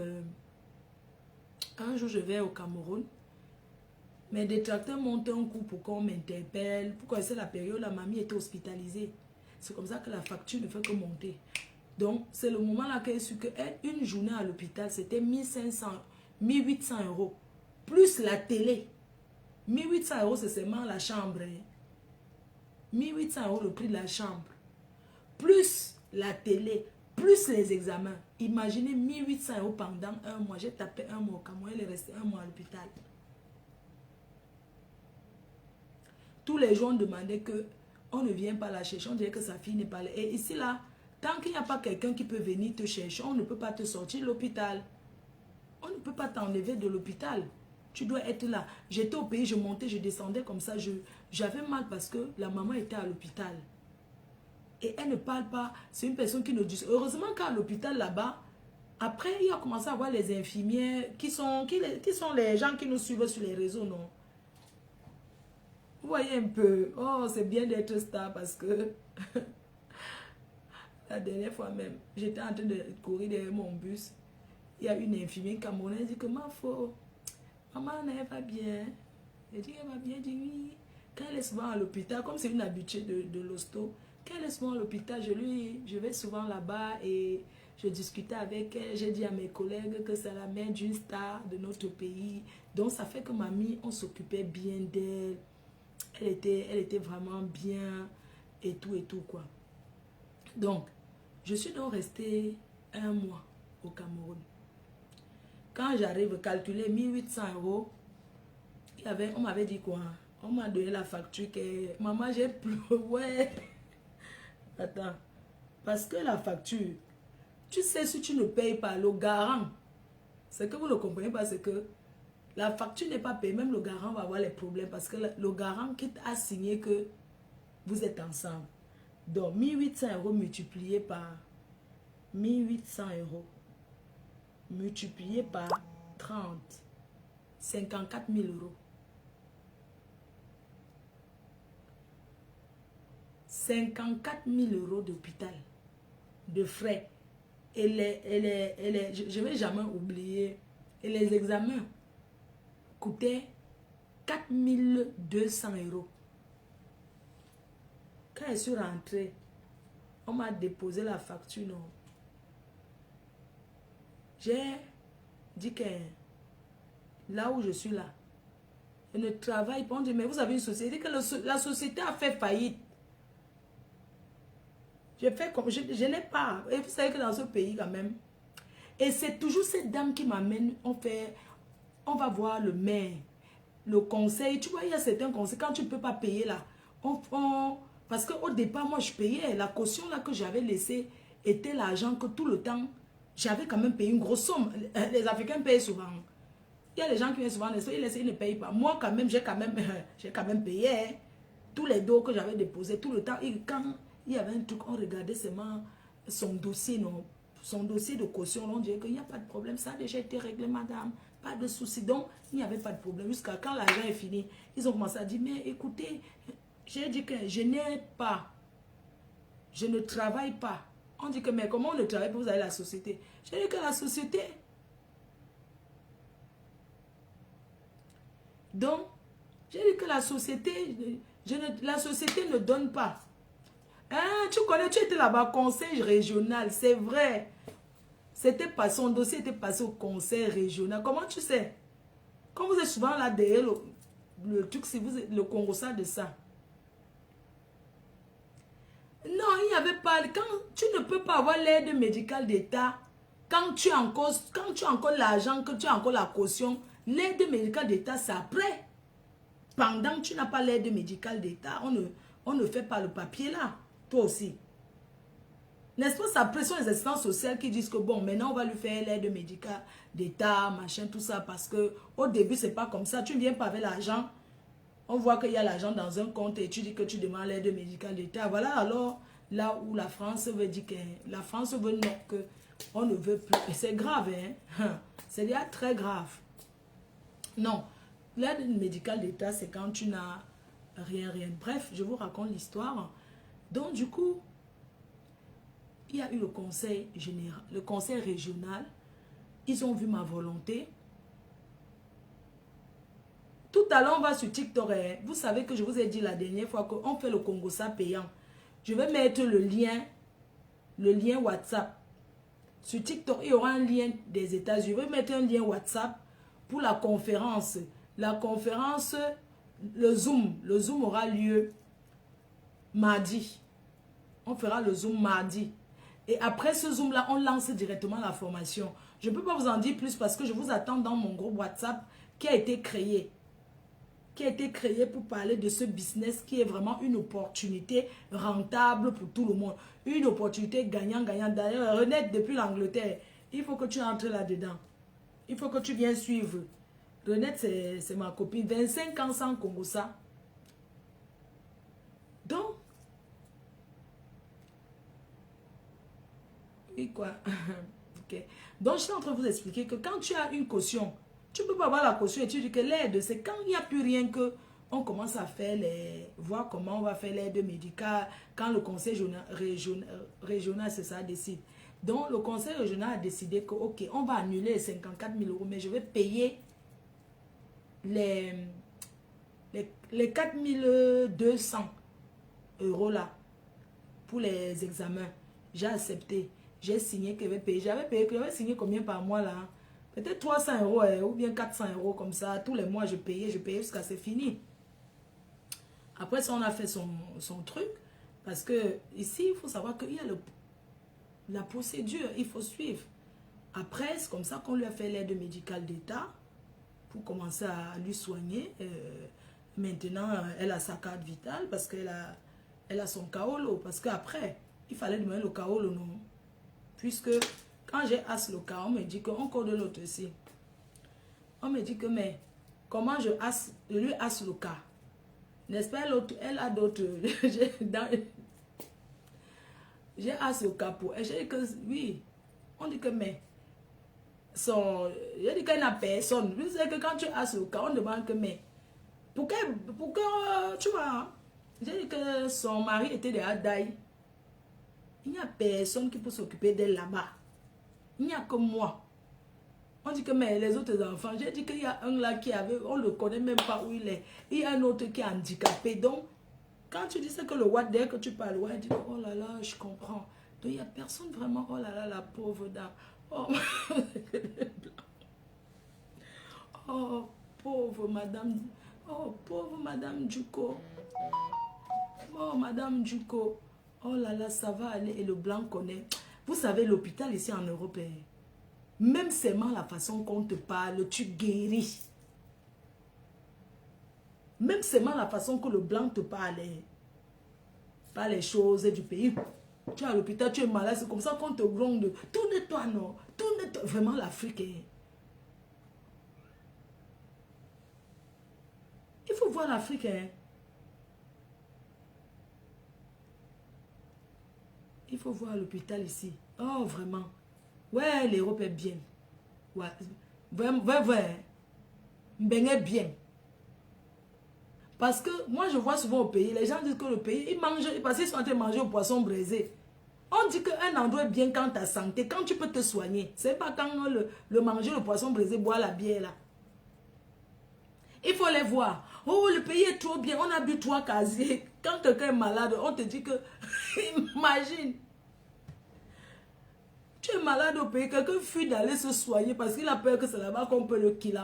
Speaker 1: un jour je vais au Cameroun. Mes détracteurs montent un coup pour qu'on m'interpelle. Pourquoi c'est la période où la mamie était hospitalisée. C'est comme ça que la facture ne fait que monter. Donc, c'est le moment là qu'elle a su qu'une journée à l'hôpital, c'était 1500, 1800 euros. Plus la télé. 1800 euros, c'est seulement la chambre. 1800 euros le prix de la chambre. Plus la télé. Plus les examens. Imaginez 1800 euros pendant un mois. J'ai tapé un mois au Cameroun. Elle est restée un mois à l'hôpital. Tous les jours, on demandait qu'on ne vient pas la chercher. On dirait que sa fille n'est pas là. Et ici, là, tant qu'il n'y a pas quelqu'un qui peut venir te chercher, on ne peut pas te sortir de l'hôpital. On ne peut pas t'enlever de l'hôpital. Tu dois être là. J'étais au pays, je montais, je descendais comme ça. J'avais mal parce que la maman était à l'hôpital. Et elle ne parle pas. C'est une personne qui ne dit... Heureusement qu'à l'hôpital, là-bas, après, il a commencé à voir les infirmières qui sont les gens qui nous suivent sur les réseaux, non? Vous voyez un peu, oh, c'est bien d'être star parce que la dernière fois même, j'étais en train de courir derrière mon bus. Il y a une infirmière camerounaise qui dit que maman n'est pas bien. Elle dit qu'elle va bien, elle dit oui. Quand elle est souvent à l'hôpital, comme c'est une habituée de l'hosto, quand elle est souvent à l'hôpital, je vais souvent là-bas et je discutais avec elle. J'ai dit à mes collègues que c'est la mère d'une star de notre pays. Donc ça fait que mamie, on s'occupait bien d'elle. Elle était vraiment bien et tout quoi. Donc, je suis donc restée un mois au Cameroun. Quand j'arrive à calculer 1800 euros, on m'avait dit quoi? On m'a donné la facture que maman j'ai pleuré. Ouais. Attends. Parce que la facture, tu sais si tu ne payes pas le garant, c'est que vous ne comprenez pas, c'est que la facture n'est pas payée, même le garant va avoir les problèmes parce que le garant quitte à signer que vous êtes ensemble. Donc, 1800 euros multiplié par 1800 euros multiplié par 30, 54 000 euros. 54 000 euros d'hôpital, de frais. Et je ne vais jamais oublier, et les examens coûtaient 4 200 euros. Quand je suis rentrée, on m'a déposé la facture. Non. J'ai dit que là où je suis là, je ne travaille pas. On dit, mais vous avez une société, que la société a fait faillite. Je fais comme, je n'ai pas. Et vous savez que dans ce pays quand même, et c'est toujours cette dame qui m'amène, on va voir le maire, le conseil. Tu vois, il y a certains conseils, quand tu ne peux pas payer là, parce qu'au départ, moi je payais, la caution là que j'avais laissée était l'argent que tout le temps, j'avais quand même payé une grosse somme. Les Africains payent souvent. Il y a des gens qui viennent souvent, ils ne payent pas. Moi quand même, j'ai quand même payé. Hein. Tous les dos que j'avais déposés, tout le temps. Et quand il y avait un truc, on regardait seulement son dossier, non, son dossier de caution. On dirait qu'il n'y a pas de problème. Ça a déjà été réglé, madame. Pas de souci. Donc, il n'y avait pas de problème. Jusqu'à quand l'argent est fini, ils ont commencé à dire, mais écoutez, j'ai dit que je n'ai pas. Je ne travaille pas. On dit que, mais comment on ne travaille pas, vous avez la société. J'ai dit que la société. Donc, j'ai dit que la société, la société ne donne pas. Hein, tu connais, tu étais là-bas, conseil régional, c'est vrai. C'était pas, son dossier était passé au conseil régional. Comment tu sais? Quand vous êtes souvent là derrière le truc, si vous êtes le Congo, ça de ça. Non, il n'y avait pas. Quand tu ne peux pas avoir l'aide médicale d'État, quand tu as encore l'argent, que tu as encore la caution, l'aide médicale d'État, c'est après. Pendant que tu n'as pas l'aide médicale d'État, on ne fait pas le papier là. Toi aussi. N'est-ce pas, ça pression les assistantes sociales qui disent que bon, maintenant on va lui faire l'aide médicale d'État, machin, tout ça, parce que au début, c'est pas comme ça. Tu ne viens pas avec l'argent. On voit qu'il y a l'argent dans un compte et tu dis que tu demandes l'aide médicale d'État. Voilà alors là où la France veut dire que la France veut non, que on ne veut plus. Et c'est grave, hein. C'est déjà très grave. Non, l'aide médicale d'État, c'est quand tu n'as rien. Bref, je vous raconte l'histoire. Donc du coup, il y a eu le conseil général, le conseil régional. Ils ont vu ma volonté. Tout à l'heure, on va sur TikTok. Vous savez que je vous ai dit la dernière fois qu'on fait le Congossa payant. Je vais mettre le lien WhatsApp. Sur TikTok, il y aura un lien des États-Unis. Je vais mettre un lien WhatsApp pour la conférence. La conférence, le Zoom aura lieu mardi. On fera le Zoom mardi. Et après ce Zoom-là, on lance directement la formation. Je ne peux pas vous en dire plus parce que je vous attends dans mon groupe WhatsApp qui a été créé. Qui a été créé pour parler de ce business qui est vraiment une opportunité rentable pour tout le monde. Une opportunité gagnant-gagnant. D'ailleurs, Renette, depuis l'Angleterre, il faut que tu entres là-dedans. Il faut que tu viennes suivre. Renette, c'est ma copine. 25 ans sans Congossa. Donc, et quoi? Ok. Donc, je suis en train de vous expliquer que quand tu as une caution, tu ne peux pas avoir la caution et tu dis que l'aide, c'est quand il n'y a plus rien que on commence à faire voir comment on va faire l'aide médicale, quand le conseil régional, c'est ça, décide. Donc, le conseil régional a décidé que, ok, on va annuler les 54 000 euros, mais je vais payer les 4 200 euros là pour les examens. J'ai accepté. J'ai signé que je vais payer. J'avais signé combien par mois là? Peut-être 300 euros ou bien 400 euros comme ça. Tous les mois, je payais jusqu'à c'est fini. Après ça, on a fait son truc. Parce que ici, il faut savoir qu'il y a la procédure. Il faut suivre. Après, c'est comme ça qu'on lui a fait l'aide médicale d'État pour commencer à lui soigner. Maintenant, elle a sa carte vitale parce qu'elle a son kaolo. Parce qu'après, il fallait demander le kaolo, non? Puisque quand j'ai as le cas, on me dit qu'on code l'autre aussi. On me dit que, mais comment je lui as le cas? N'est-ce pas, l'autre, elle a d'autres. J'ai as le cas pour elle. J'ai dit que oui. On dit que, mais j'ai dit qu'elle n'a personne. Vous savez que quand tu as le cas, on demande que, mais pourquoi tu vois, j'ai dit que son mari était déjà Daï. Il n'y a personne qui peut s'occuper d'elle là-bas. Il n'y a que moi. On dit que mais les autres enfants, j'ai dit qu'il y a un là qui avait, on ne le connaît même pas où il est. Il y a un autre qui est handicapé. Donc, quand tu dis ça que le what dès que tu parles, ouais, dit oh là là, je comprends. Donc, il n'y a personne vraiment, oh là là, la pauvre dame. Oh, oh pauvre madame. Oh, pauvre madame Duco. Oh, madame Duco. Oh là là, ça va aller et le blanc connaît. Vous savez, l'hôpital ici en Europe, même seulement la façon qu'on te parle, tu guéris. Même seulement la façon que le blanc te parle, pas les choses du pays. Tu es à l'hôpital, tu es malade, c'est comme ça qu'on te gronde. Tourne-toi, non. Tourne-toi. Vraiment, l'Afrique. Il faut voir l'Afrique. Il faut voir l'hôpital ici. Oh, vraiment. Ouais, l'Europe est bien. Ouais, ouais. Ben est bien. Parce que moi, je vois souvent au pays, les gens disent que le pays, ils mangent, parce qu'ils sont en train de manger au poisson braisé. On dit qu'un endroit est bien quand tu as santé, quand tu peux te soigner. C'est pas quand le manger le poisson braisé, boire la bière là. Il faut les voir. Oh, le pays est trop bien, on a bu 3 casiers. Quand quelqu'un est malade, on te dit que, imagine. Tu es malade au pays, quelqu'un fuit d'aller se soigner parce qu'il a peur que c'est là-bas qu'on peut le killer.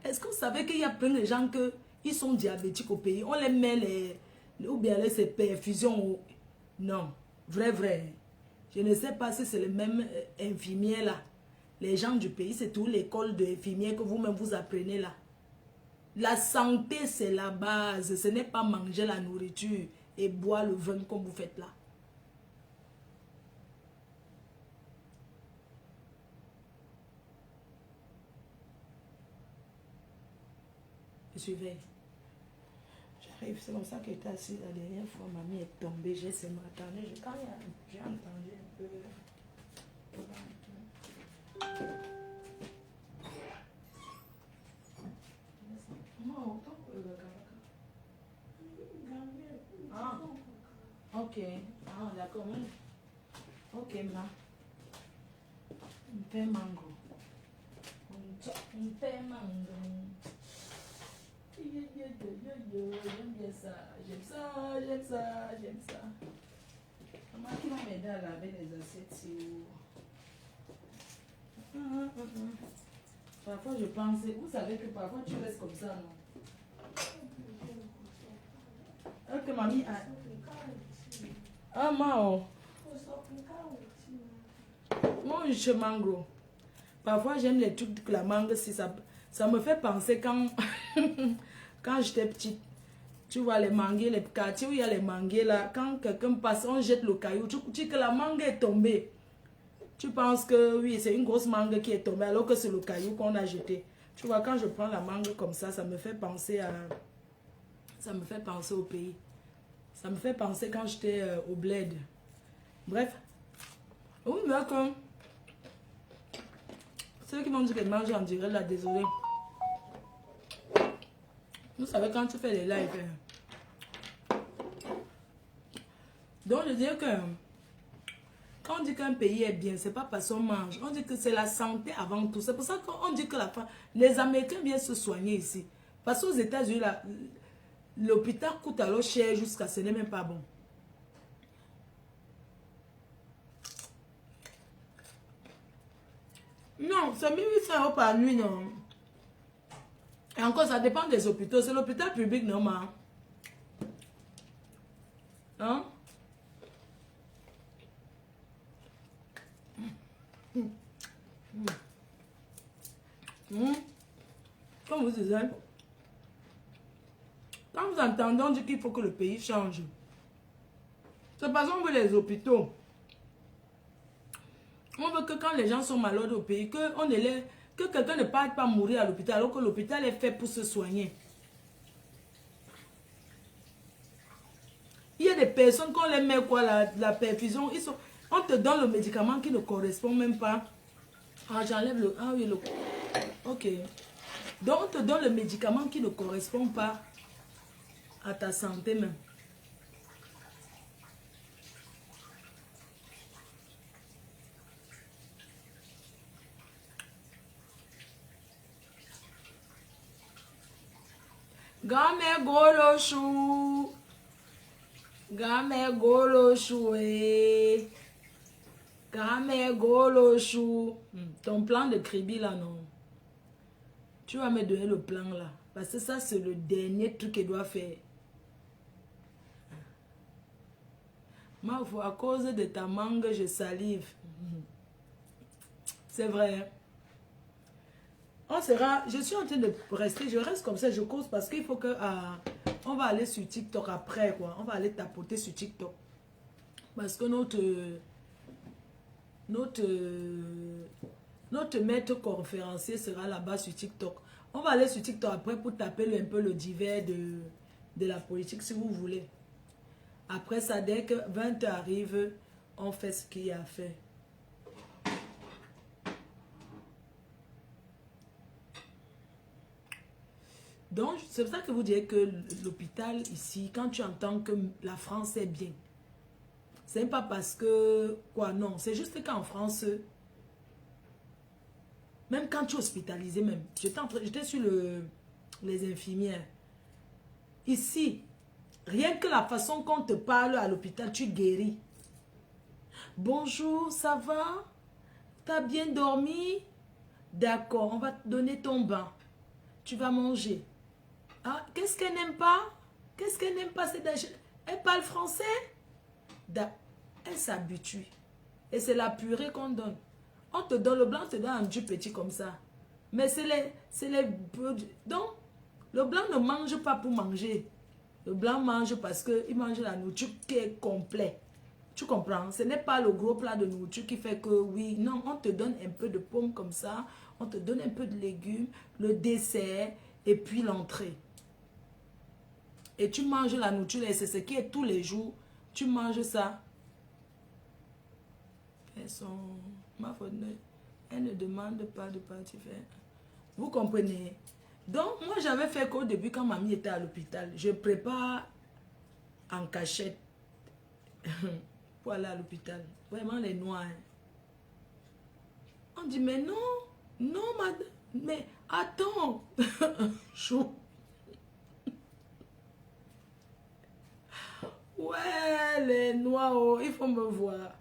Speaker 1: Est-ce que vous savez qu'il y a plein de gens qui sont diabétiques au pays? On les met ou bien ces perfusions. Non, vrai. Je ne sais pas si c'est les mêmes infirmiers là. Les gens du pays, c'est tout l'école d'infirmiers que vous-même vous apprenez là. La santé, c'est la base. Ce n'est pas manger la nourriture et boire le vin comme vous faites là. Je suivais. J'arrive, c'est comme ça qu'elle était assise la dernière fois. Mamie est tombée, j'ai essayé de m'attendre. Quand j'ai entendu un peu. Ah, ok. Ah, d'accord. Ok, ma. Un peu mango. Un peu mango. J'aime bien ça. J'aime ça. Maman qui va m'aider à laver les assiettes. Parfois je pense, vous savez que parfois tu restes comme ça, non? Ok, mamie. Ah, mao. Moi, je mango. Parfois j'aime les trucs de la mangue si ça me fait penser quand, quand j'étais petite. Tu vois les manguiers, les quartiers où il y a les manguiers là, quand quelqu'un passe, on jette le caillou, tu dis que la mangue est tombée. Tu penses que oui, c'est une grosse mangue qui est tombée alors que c'est le caillou qu'on a jeté. Tu vois, quand je prends la mangue comme ça me fait penser à... Ça me fait penser au pays. Ça me fait penser quand j'étais au bled. Bref. Oui, mais comme... Ceux qui m'ont dit qu'elle mange en direct là, désolé. Vous savez, quand tu fais les lives... Donc, je veux dire que... Quand on dit qu'un pays est bien, c'est pas parce qu'on mange. On dit que c'est la santé avant tout. C'est pour ça qu'on dit que les Américains viennent se soigner ici. Parce qu'aux États-Unis, l'hôpital coûte alors cher jusqu'à ce n'est même pas bon. Non, c'est 1 800 € par nuit, non. Et encore, ça dépend des hôpitaux. C'est l'hôpital public, normal. Hein? Comme vous disiez, quand vous entendez, on dit qu'il faut que le pays change. C'est parce qu'on veut les hôpitaux. On veut que quand les gens sont malades au pays, que quelqu'un ne parte pas mourir à l'hôpital, alors que l'hôpital est fait pour se soigner. Il y a des personnes, quand on les met quoi, la perfusion, on te donne le médicament qui ne correspond même pas. Ah, j'enlève le... Ah oui, le... Ok. Donc, on te donne le médicament qui ne correspond pas à ta santé même. Game golo chou. Game golo chou. Game golo chou. Ton plan de crédit là, non. Tu vas me donner le plan là. Parce que ça, c'est le dernier truc qu'il doit faire. Ma foi, à cause de ta mangue, je salive. C'est vrai. On sera, je suis en train de rester, je reste comme ça, je cause parce qu'il faut que, on va aller sur TikTok après, quoi. On va aller tapoter sur TikTok. Parce que notre, notre maître conférencier sera là-bas sur TikTok. On va aller sur TikTok après pour taper un peu le divers de la politique, si vous voulez. Après ça, dès que 20h arrive, on fait ce qu'il y a à faire. Donc, c'est pour ça que vous dites que l'hôpital ici, quand tu entends que la France est bien, c'est pas parce que, quoi, non, c'est juste qu'en France, même quand tu es hospitalisé, même, j'étais sur les infirmières. Ici, rien que la façon qu'on te parle à l'hôpital, tu guéris. Bonjour, ça va? T'as bien dormi? D'accord, on va te donner ton bain. Tu vas manger. Ah, qu'est-ce qu'elle n'aime pas? Qu'est-ce qu'elle n'aime pas? Elle parle français? Elle s'habitue. Et c'est la purée qu'on donne. On te donne le blanc, on te donne un du petit comme ça. Mais c'est les... Donc, le blanc ne mange pas pour manger. Le blanc mange parce qu'il mange la nourriture qui est complète. Tu comprends? Ce n'est pas le gros plat de nourriture qui fait que oui. Non, on te donne un peu de pommes comme ça. On te donne un peu de légumes, le dessert et puis l'entrée. Et tu manges la nourriture, et c'est ce qui est tous les jours. Tu manges ça. Elle ne demande pas de partir faire. Vous comprenez? Donc, moi, j'avais fait qu'au début, quand mamie était à l'hôpital, je prépare en cachette pour aller à l'hôpital. Vraiment, les noirs. On dit, mais non, non, madame, mais attends. Chaud. Ouais, les noirs, oh, il faut me voir.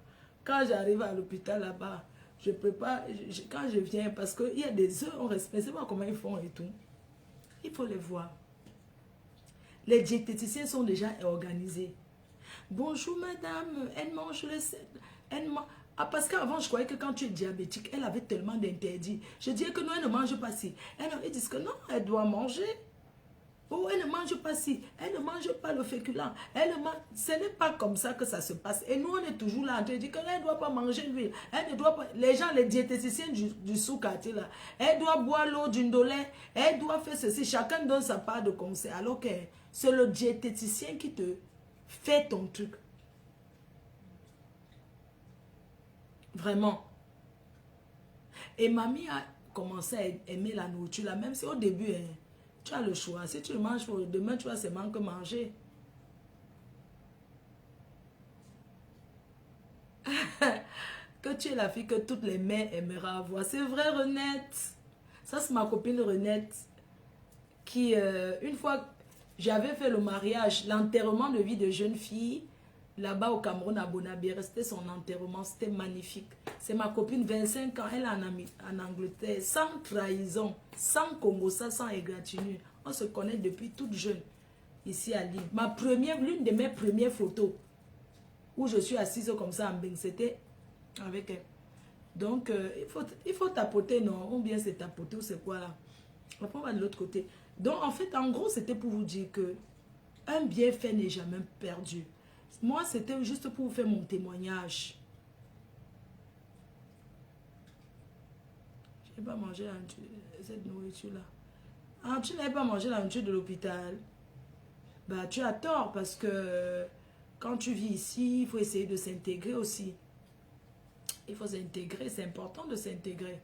Speaker 1: Quand j'arrive à l'hôpital là-bas, je prépare, quand je viens, parce qu'il y a des œufs, on respecte pas comment ils font et tout. Il faut les voir. Les diététiciens sont déjà organisés. Bonjour madame, elle mange le... Ah, parce qu'avant, je croyais que quand tu es diabétique, elle avait tellement d'interdits. Je disais que non, elle ne mange pas si. Ils disent que non, elle doit manger. Oh, elle ne mange pas si, elle ne mange pas le féculent. Ce n'est pas comme ça que ça se passe. Et nous, on est toujours là en train de dire qu'elle ne doit pas manger l'huile. Elle ne doit pas... Les gens, les diététiciens du sous-quartier, là, elle doit boire l'eau d'une dolée. Elle doit faire ceci. Chacun donne sa part de conseil. Alors que c'est le diététicien qui te fait ton truc. Vraiment. Et mamie a commencé à aimer la nourriture, là, même si au début... Tu as le choix. Si tu le manges pour demain, tu vas seulement que manger. Que tu es la fille que toutes les mères aimeraient avoir. C'est vrai, Renette. Ça, c'est ma copine Renette. Qui, une fois, j'avais fait le mariage, l'enterrement de vie de jeune fille, là-bas au Cameroun, à Bonabir. C'était son enterrement. C'était magnifique. C'est ma copine, 25 ans. Elle est en Angleterre. Sans trahison, sans Congo, sans égratignure. On se connaît depuis toute jeune. Ici à Lille. L'une de mes premières photos, où je suis assise comme ça en bain, c'était avec elle. Donc, il faut tapoter, non? Ou bien c'est tapoter ou c'est quoi là? Après, on va de l'autre côté. Donc, en fait, en gros, c'était pour vous dire que un bienfait n'est jamais perdu. Moi, c'était juste pour vous faire mon témoignage. Je n'ai pas mangé cette nourriture-là. Ah, tu n'avais pas mangé la nourriture de l'hôpital. Bah, tu as tort parce que quand tu vis ici, il faut essayer de s'intégrer aussi. Il faut s'intégrer, c'est important de s'intégrer.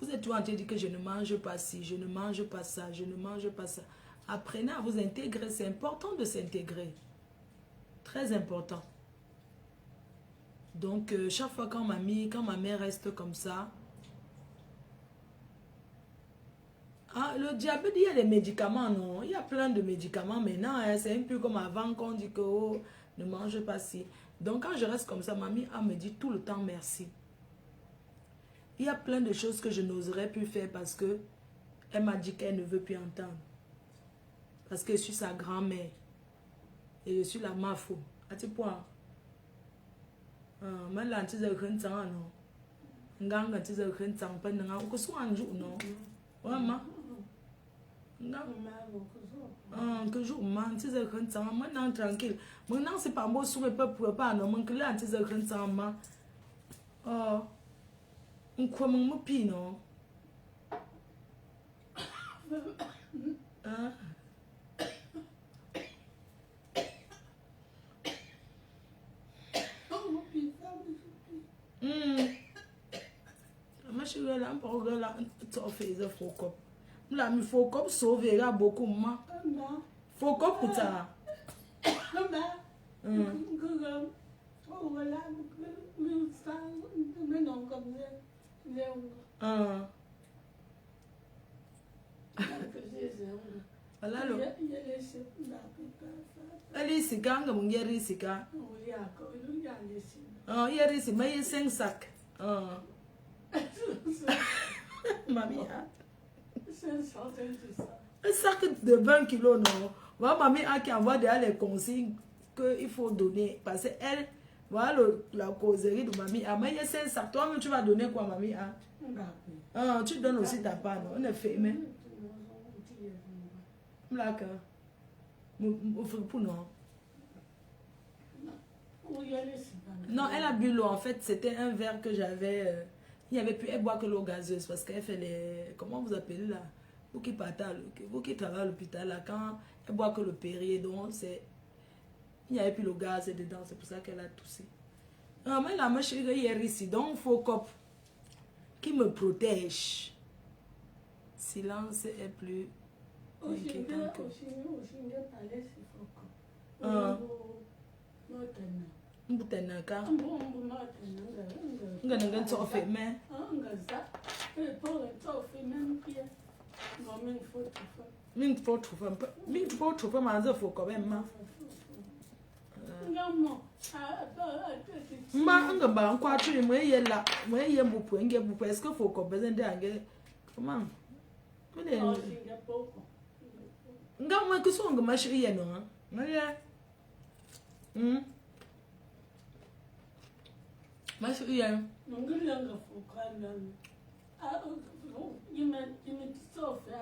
Speaker 1: Vous êtes toujours en train de dire que je ne mange pas ci, je ne mange pas ça, je ne mange pas ça. Apprenez à vous intégrer, c'est important de s'intégrer. Très important. Donc, chaque fois quand ma mère reste comme ça, ah, le diabète, il y a des médicaments, non? Il y a plein de médicaments maintenant. Hein, c'est un peu comme avant qu'on dit que oh, ne mange pas si. Donc, quand je reste comme ça, mamie me dit tout le temps merci. Il y a plein de choses que je n'oserais plus faire parce que elle m'a dit qu'elle ne veut plus entendre. Parce que je suis sa grand-mère. Et je suis la mafo. À ce point. mà làm chứ giờ khấn trắng à nó ngang gần chứ giờ khấn trắng bên nó có số ăn dụ nó mà ngang cứ dụ mà chứ giờ khấn trắng mà năng tranquille mà năng sẽ bảo bố xuống cái bắp bắp nó mình cứ làm chứ giờ khấn trắng mà khoa mình mất pi nó mà sự là làm bảo cái là cho phê giờ phô cop làm mi phô cop số về ra bố cùng mà phô cop của ta Voilà lo. Ali sika nga mung yeri sika. Yeri si mais 5 sacs. Mamie. Un sac de 20 kilos non. Voilà mamie a qui envoie derrière les consignes que il faut donner parce que elle voilà la causerie de mamie a mais il y a 5 sacs. Toi tu vas donner quoi mamie a? Tu donnes aussi ta part non. On est fait mais Black. Pour non. Non, elle a bu l'eau. En fait, c'était un verre que j'avais. Il n'y avait plus. Elle boit que l'eau gazeuse parce qu'elle fait les. Comment vous appelez là? Vous qui partez, vous qui travaillez à l'hôpital là, quand elle boit que le Perrier, donc c'est. Il n'y avait plus le gaz dedans, c'est pour ça qu'elle a toussé. Mais la machine hier ici, donc faux cop qui me protège. Silence est plus. Mbutenaka ngana tsofe me min foto ma za foko be ma ma nga ba kwa turi mo yela mo ye mbupu nge bupu est-ce que foko be zende ange comment nga mo ku so nga ma shi ye no ngaya mas iya
Speaker 2: ngiri nga fokana sofa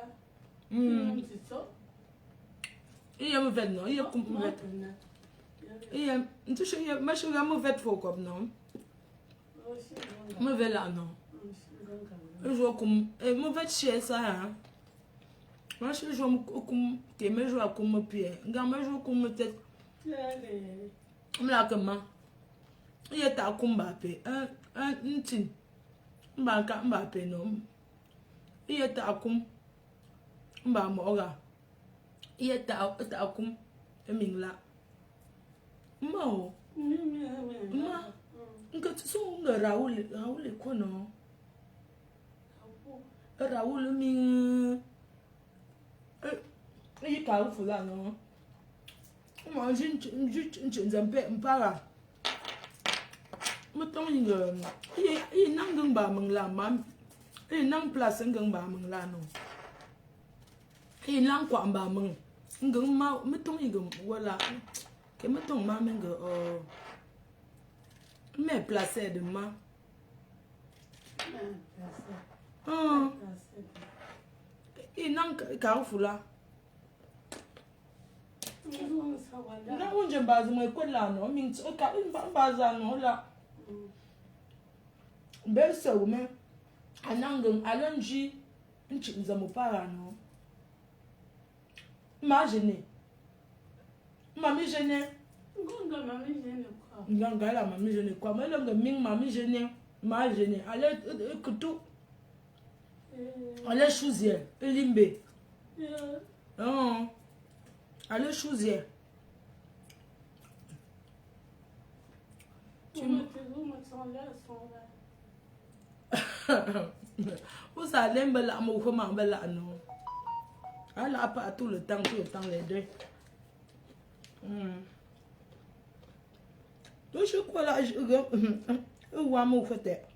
Speaker 1: iya mo vet no iya kum vet iya ntu shi iya mas iya mo vet fokop no mo vet la no jo kum mo vet che sa ha mas jo kum ke me jo kum pie nga ma jo kum tet mla kama iya ta kumba pe ntin mba ka mba pe no iya ta kum mba mo ga iya ta kum emingla mo ma nka tso nga Raoul ko no Raoul mi iya ka fula no mo jin zampe mpara mutong ngeng i nang geng ba meng la mam i nang place ngeng ba meng la no i nang kwa ba meng ngeng ma mutong ngeng wala ke mutong ma meng me place de ma i nang ka fula na unje bazi mo ko la no min ka ba za no la Bessa woman, anangun alonji, nchi mo para no. Imagine. Mami jene.
Speaker 2: Ngonga mami jene kwa.
Speaker 1: Nganga la mami jene kwa. Melonga ming mami jene. Ma jene. Ale kutu. Ale chouzier. Elimbe. Ale chouzier. Vous allez me la comment me la non. Elle a pas tout le temps les deux. Donc je crois là je vois mon fait.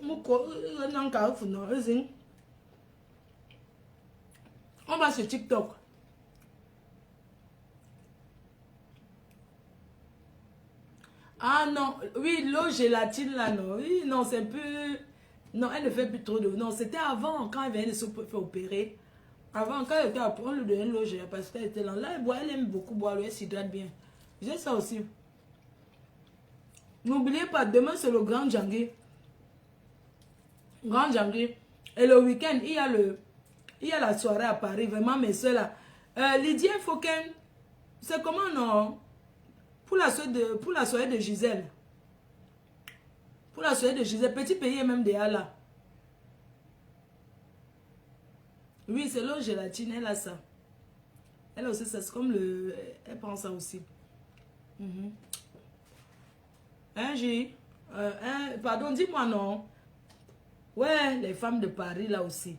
Speaker 1: Moko nan ka fu no ezin. On va sur TikTok. Ah non, oui, l'eau gélatine là, non. Oui, non, c'est un peu... Non, elle ne fait plus trop d'eau. Non, c'était avant, quand elle venait de se faire opérer. Avant, quand elle était à prendre, on lui donnait l'eau gélatine parce qu'elle était là. Là, elle boit, elle aime beaucoup boire l'eau, elle s'hydrate bien. J'ai ça aussi. N'oubliez pas, demain c'est le grand Djangui. Grand Djangui. Et le week-end, il y a la soirée à Paris. Vraiment, mes soeurs là. Lydia Foken, c'est comment non? Pour la soirée de Gisèle. Pour la soirée de Gisèle. Petit pays et même déjà là. Oui, c'est l'eau gélatine, elle a ça. Elle aussi, ça c'est comme le... Elle prend ça aussi. Hein, pardon, dis-moi non. Ouais, les femmes de Paris là aussi.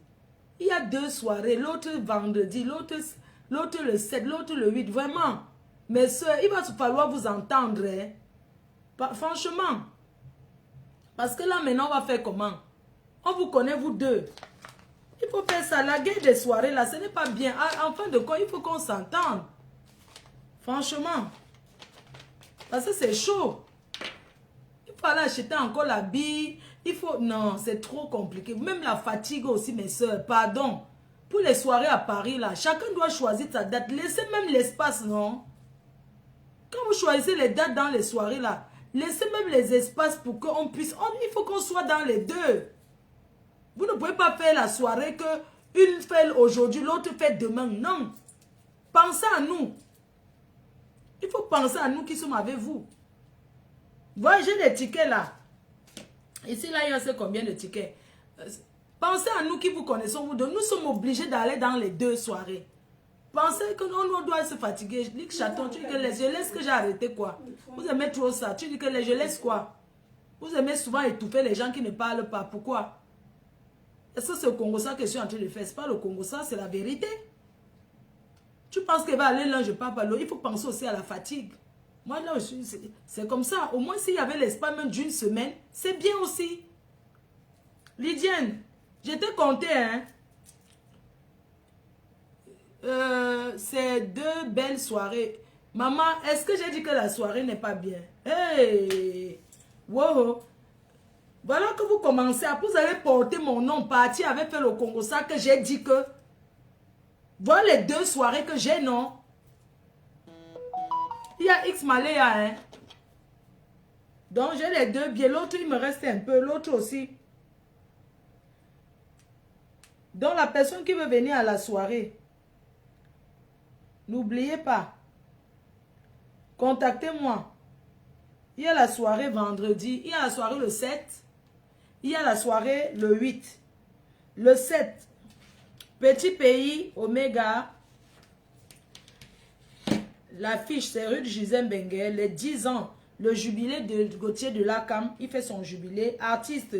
Speaker 1: Il y a 2 soirées, l'autre vendredi, l'autre le 7, l'autre le 8. Vraiment, mes soeurs, il va falloir vous entendre. Hein. Franchement. Parce que là, maintenant, on va faire comment? On vous connaît, vous deux. Il faut faire ça. La guerre des soirées, là, ce n'est pas bien. En fin de compte, il faut qu'on s'entende. Franchement. Parce que c'est chaud. Il faut aller acheter encore la bille. Il faut... Non, c'est trop compliqué. Même la fatigue aussi, mes soeurs. Pardon. Pour les soirées à Paris, là, chacun doit choisir sa date. Laissez même l'espace, non? Quand vous choisissez les dates dans les soirées, là, laissez même les espaces pour qu'on puisse... il faut qu'on soit dans les deux. Vous ne pouvez pas faire la soirée que une fait aujourd'hui, l'autre fait demain. Non. Pensez à nous. Il faut penser à nous qui sommes avec vous. Voyez, j'ai des tickets là. Ici, là, il y a combien de tickets. Pensez à nous qui vous connaissons, vous deux. Nous sommes obligés d'aller dans les 2 soirées. Pensez que nous doit se fatiguer. Je dis que chaton, tu dis que je laisse que j'ai arrêté quoi. Vous aimez trop ça. Tu dis que je laisse quoi. Vous aimez souvent étouffer les gens qui ne parlent pas. Pourquoi? Est-ce que c'est au Congo ça que je suis en train de faire? C'est pas le Congo ça, c'est la vérité. Tu penses qu'il va aller là, je parle pas l'eau. Il faut penser aussi à la fatigue. Moi là, c'est comme ça. Au moins s'il y avait l'espace même d'une semaine, c'est bien aussi. Lydienne, j'étais compté, hein. C'est 2 belles soirées. Maman, est-ce que j'ai dit que la soirée n'est pas bien? Hey! Wow! Voilà que vous commencez à... Vous allez porter mon nom. Parti avec fait le Congo ça que j'ai dit que... Voilà les 2 soirées que j'ai, non? Il y a X Maléa, hein? Donc j'ai les 2 billets. L'autre, il me reste un peu. L'autre aussi. Donc la personne qui veut venir à la soirée... N'oubliez pas, contactez-moi. Il y a la soirée vendredi, il y a la soirée le 7, il y a la soirée le 8. Le 7, Petit Pays, Omega. L'affiche, c'est rue de Gisèle Benguel, les 10 ans, le jubilé de Gauthier de Lacam, il fait son jubilé. Artiste,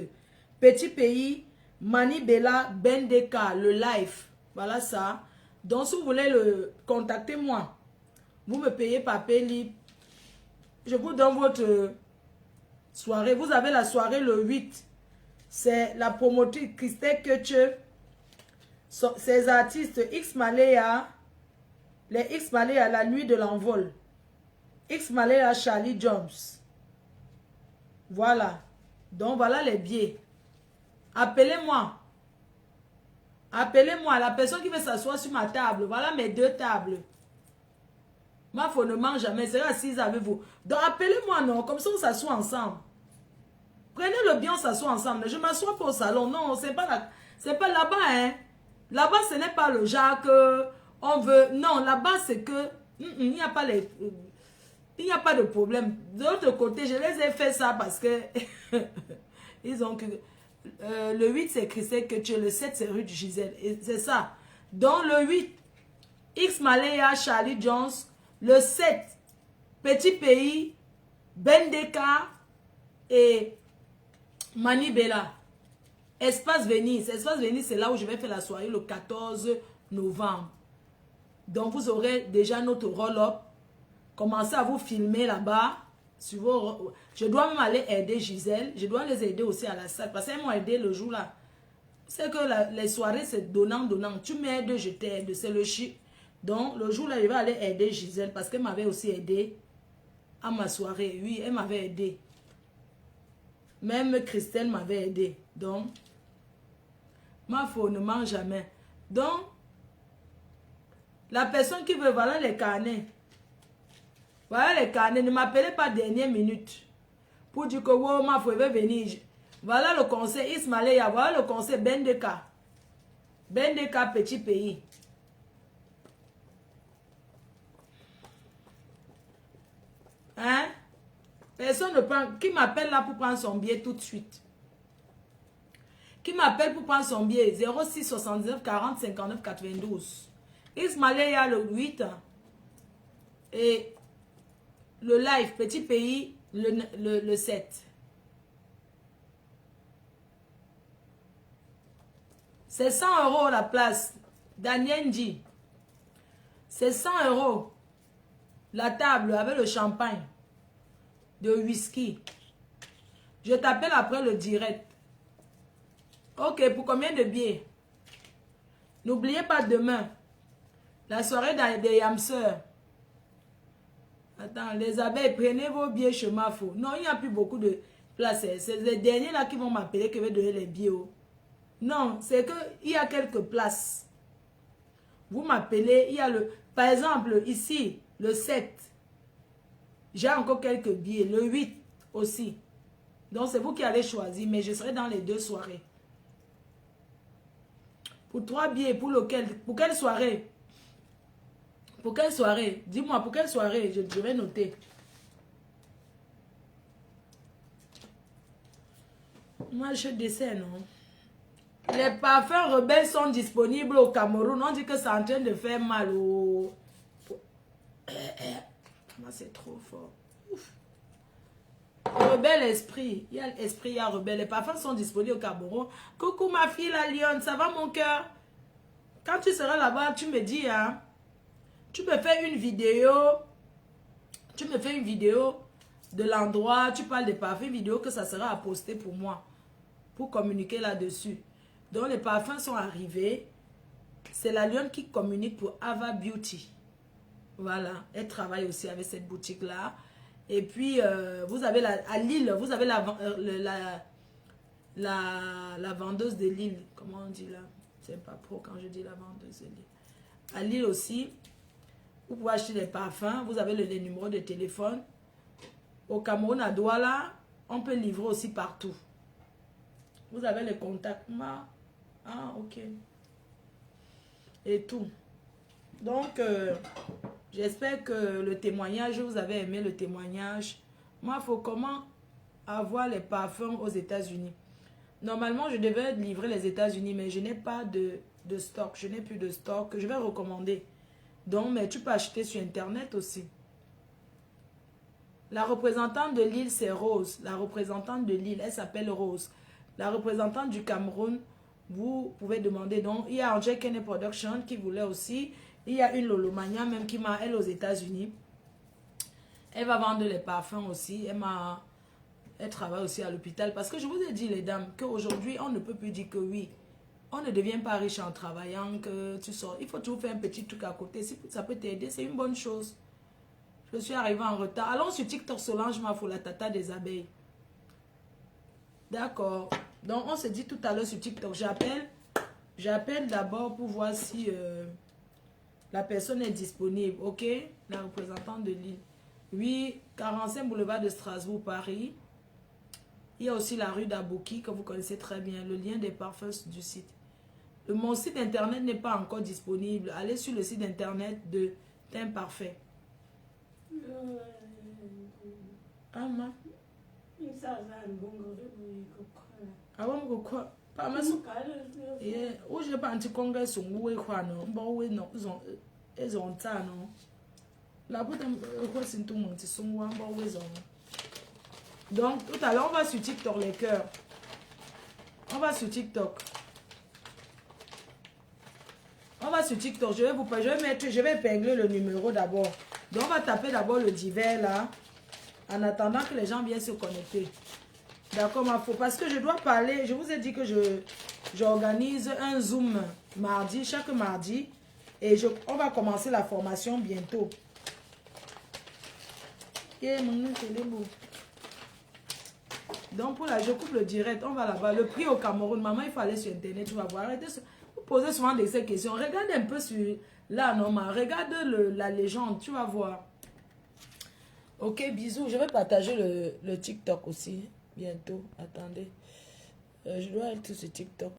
Speaker 1: Petit Pays, Mani Bella, Bendeka, le live. Voilà ça. Donc, si vous voulez le contactez-moi. Vous me payez par Payly. Je vous donne votre soirée. Vous avez la soirée le 8. C'est la promotrice Christelle Ketche. Ces artistes X Maléa. Les X Maléa, la nuit de l'envol. X Maléa, Charlie Jones. Voilà. Donc, voilà les billets. Appelez-moi. Appelez-moi la personne qui veut s'asseoir sur ma table. Voilà mes 2 tables. Ma femme ne mange jamais. C'est assise avec vous. Donc appelez-moi, non. Comme ça, on s'assoit ensemble. Prenez le bien, on s'assoit ensemble. Je ne m'assois pas au salon. Non, c'est pas là-bas. Hein. Là-bas, ce n'est pas le genre que on veut. Non, là-bas, c'est que il n'y a pas les... Il n'y a pas de problème. De l'autre côté, je les ai fait ça parce que ils ont que... le 8, c'est Christelle Ketche. Le 7, c'est rue de Gisèle. C'est ça. Donc, le 8, X Maléa, Charlie Jones. Le 7, Petit Pays, Bendeka et Mani Bella. Espace Venise. Espace Venise, c'est là où je vais faire la soirée le 14 novembre. Donc, vous aurez déjà notre roll-up. Commencez à vous filmer là-bas. Je dois même aller aider Gisèle. Je dois les aider aussi à la salle. Parce qu'elles m'ont aidé le jour là. C'est que les soirées, c'est donnant. Tu m'aides, je t'aide. C'est le chic. Donc, le jour là, je vais aller aider Gisèle. Parce qu'elle m'avait aussi aidé à ma soirée. Oui, elle m'avait aidé. Même Christelle m'avait aidé. Donc, ma faux ne ment jamais. Donc, la personne qui veut, voilà les carnets. Voilà les carnets. Ne m'appelez pas dernière minute. Pour dire que wow, ma faux veut venir. Voilà le conseil Ismaël. Voilà le conseil Bendeka. Bendeka, petit pays. Hein? Personne ne prend. Qui m'appelle là pour prendre son billet tout de suite? Qui m'appelle pour prendre son billet? 06 79 40 59 92. Ismaël, il y a le 8. Et le live, petit pays, le 7. C'est 100 € la place. Daniel dit. C'est 100 € la table avec le champagne de whisky. Je t'appelle après le direct. Ok, pour combien de billets? N'oubliez pas demain, la soirée des Yamseurs. Attends, les abeilles, prenez vos billets chez Mafo. Non, il n'y a plus beaucoup de places. C'est les derniers là qui vont m'appeler qui veulent donner les billets. Non, c'est qu'il y a quelques places. Vous m'appelez, il y a le... Par exemple, ici, le 7. J'ai encore quelques billets. Le 8 aussi. Donc, c'est vous qui allez choisir. Mais je serai dans les 2 soirées. Pour 3 billets, pour lequel? Pour quelle soirée? Pour quelle soirée? Dis-moi, pour quelle soirée? Je vais noter. Moi, je décès, non? Les parfums rebelles sont disponibles au Cameroun. On dit que c'est en train de faire mal au... Moi, c'est trop fort. Ouf. Rebelle esprit. Il y a l'esprit, il y a rebelle. Les parfums sont disponibles au Cameroun. Coucou ma fille, la lionne. Ça va mon cœur? Quand tu seras là-bas, tu me dis, hein? Tu me fais une vidéo. Tu me fais une vidéo de l'endroit. Tu parles des parfums vidéo que ça sera à poster pour moi. Pour communiquer là-dessus. Donc les parfums sont arrivés. C'est la lionne qui communique pour Ava Beauty. Voilà. Elle travaille aussi avec cette boutique-là. Et puis, vous avez à Lille, vous avez la vendeuse de Lille. Comment on dit là? C'est pas pro quand je dis la vendeuse de Lille. À Lille aussi, vous pouvez acheter des parfums. Vous avez les numéros de téléphone. Au Cameroun, à Douala, on peut livrer aussi partout. Vous avez les contacts. Ah, ok. Et tout. Donc, j'espère que le témoignage, vous avez aimé le témoignage. Moi, il faut comment avoir les parfums aux États-Unis. Normalement, je devais livrer les États-Unis, mais je n'ai pas de stock. Je n'ai plus de stock. Je vais recommander. Donc, mais tu peux acheter sur Internet aussi. La représentante de Lille, c'est Rose. La représentante de Lille, elle s'appelle Rose. La représentante du Cameroun, vous pouvez demander. Donc, il y a Angel Kene Production qui voulait aussi. Il y a une Lolomania même qui m'a, elle, aux États-Unis. Elle va vendre les parfums aussi. Elle travaille aussi à l'hôpital. Parce que je vous ai dit, les dames, qu'aujourd'hui, on ne peut plus dire que oui. On ne devient pas riche en travaillant, que tu sors. Il faut toujours faire un petit truc à côté. Si ça peut t'aider, c'est une bonne chose. Je suis arrivée en retard. Allons sur TikTok, Solange Mafo, la tata des abeilles. D'accord. Donc, on se dit tout à l'heure sur TikTok. J'appelle d'abord pour voir si la personne est disponible. Ok? La représentante de Lille. Oui, 45 boulevard de Strasbourg, Paris. Il y a aussi la rue d'Abouki, que vous connaissez très bien. Le lien des parfums du site. Mon site internet n'est pas encore disponible. Allez sur le site internet de Teint Parfait. Ah, ma. Ah, bon, quoi? Pas mal. Où je pas anti-congrès sur où est quoi, non? Bon, oui, non. Ils ont ça, non? La boîte, quoi, c'est tout le monde. Ils sont où, bon, ils ont. Donc, tout à l'heure, on va sur TikTok, les cœurs. On va sur TikTok. On va sur TikTok. Je vais épingler le numéro d'abord. Donc, on va taper d'abord le divers là. En attendant que les gens viennent se connecter. D'accord, ma faux. Parce que je dois parler. Je vous ai dit que j'organise un Zoom mardi, chaque mardi. Et on va commencer la formation bientôt. Et mon c'est beau. Donc pour la, je coupe le direct, on va là-bas. Le prix au Cameroun, maman, il faut aller sur internet, tu vas voir. Arrêtez, vous posez souvent ces questions. Regarde un peu sur là, normal. Regarde la légende, tu vas voir. Ok, bisous. Je vais partager le TikTok aussi bientôt. Attendez. Je dois être sur TikTok.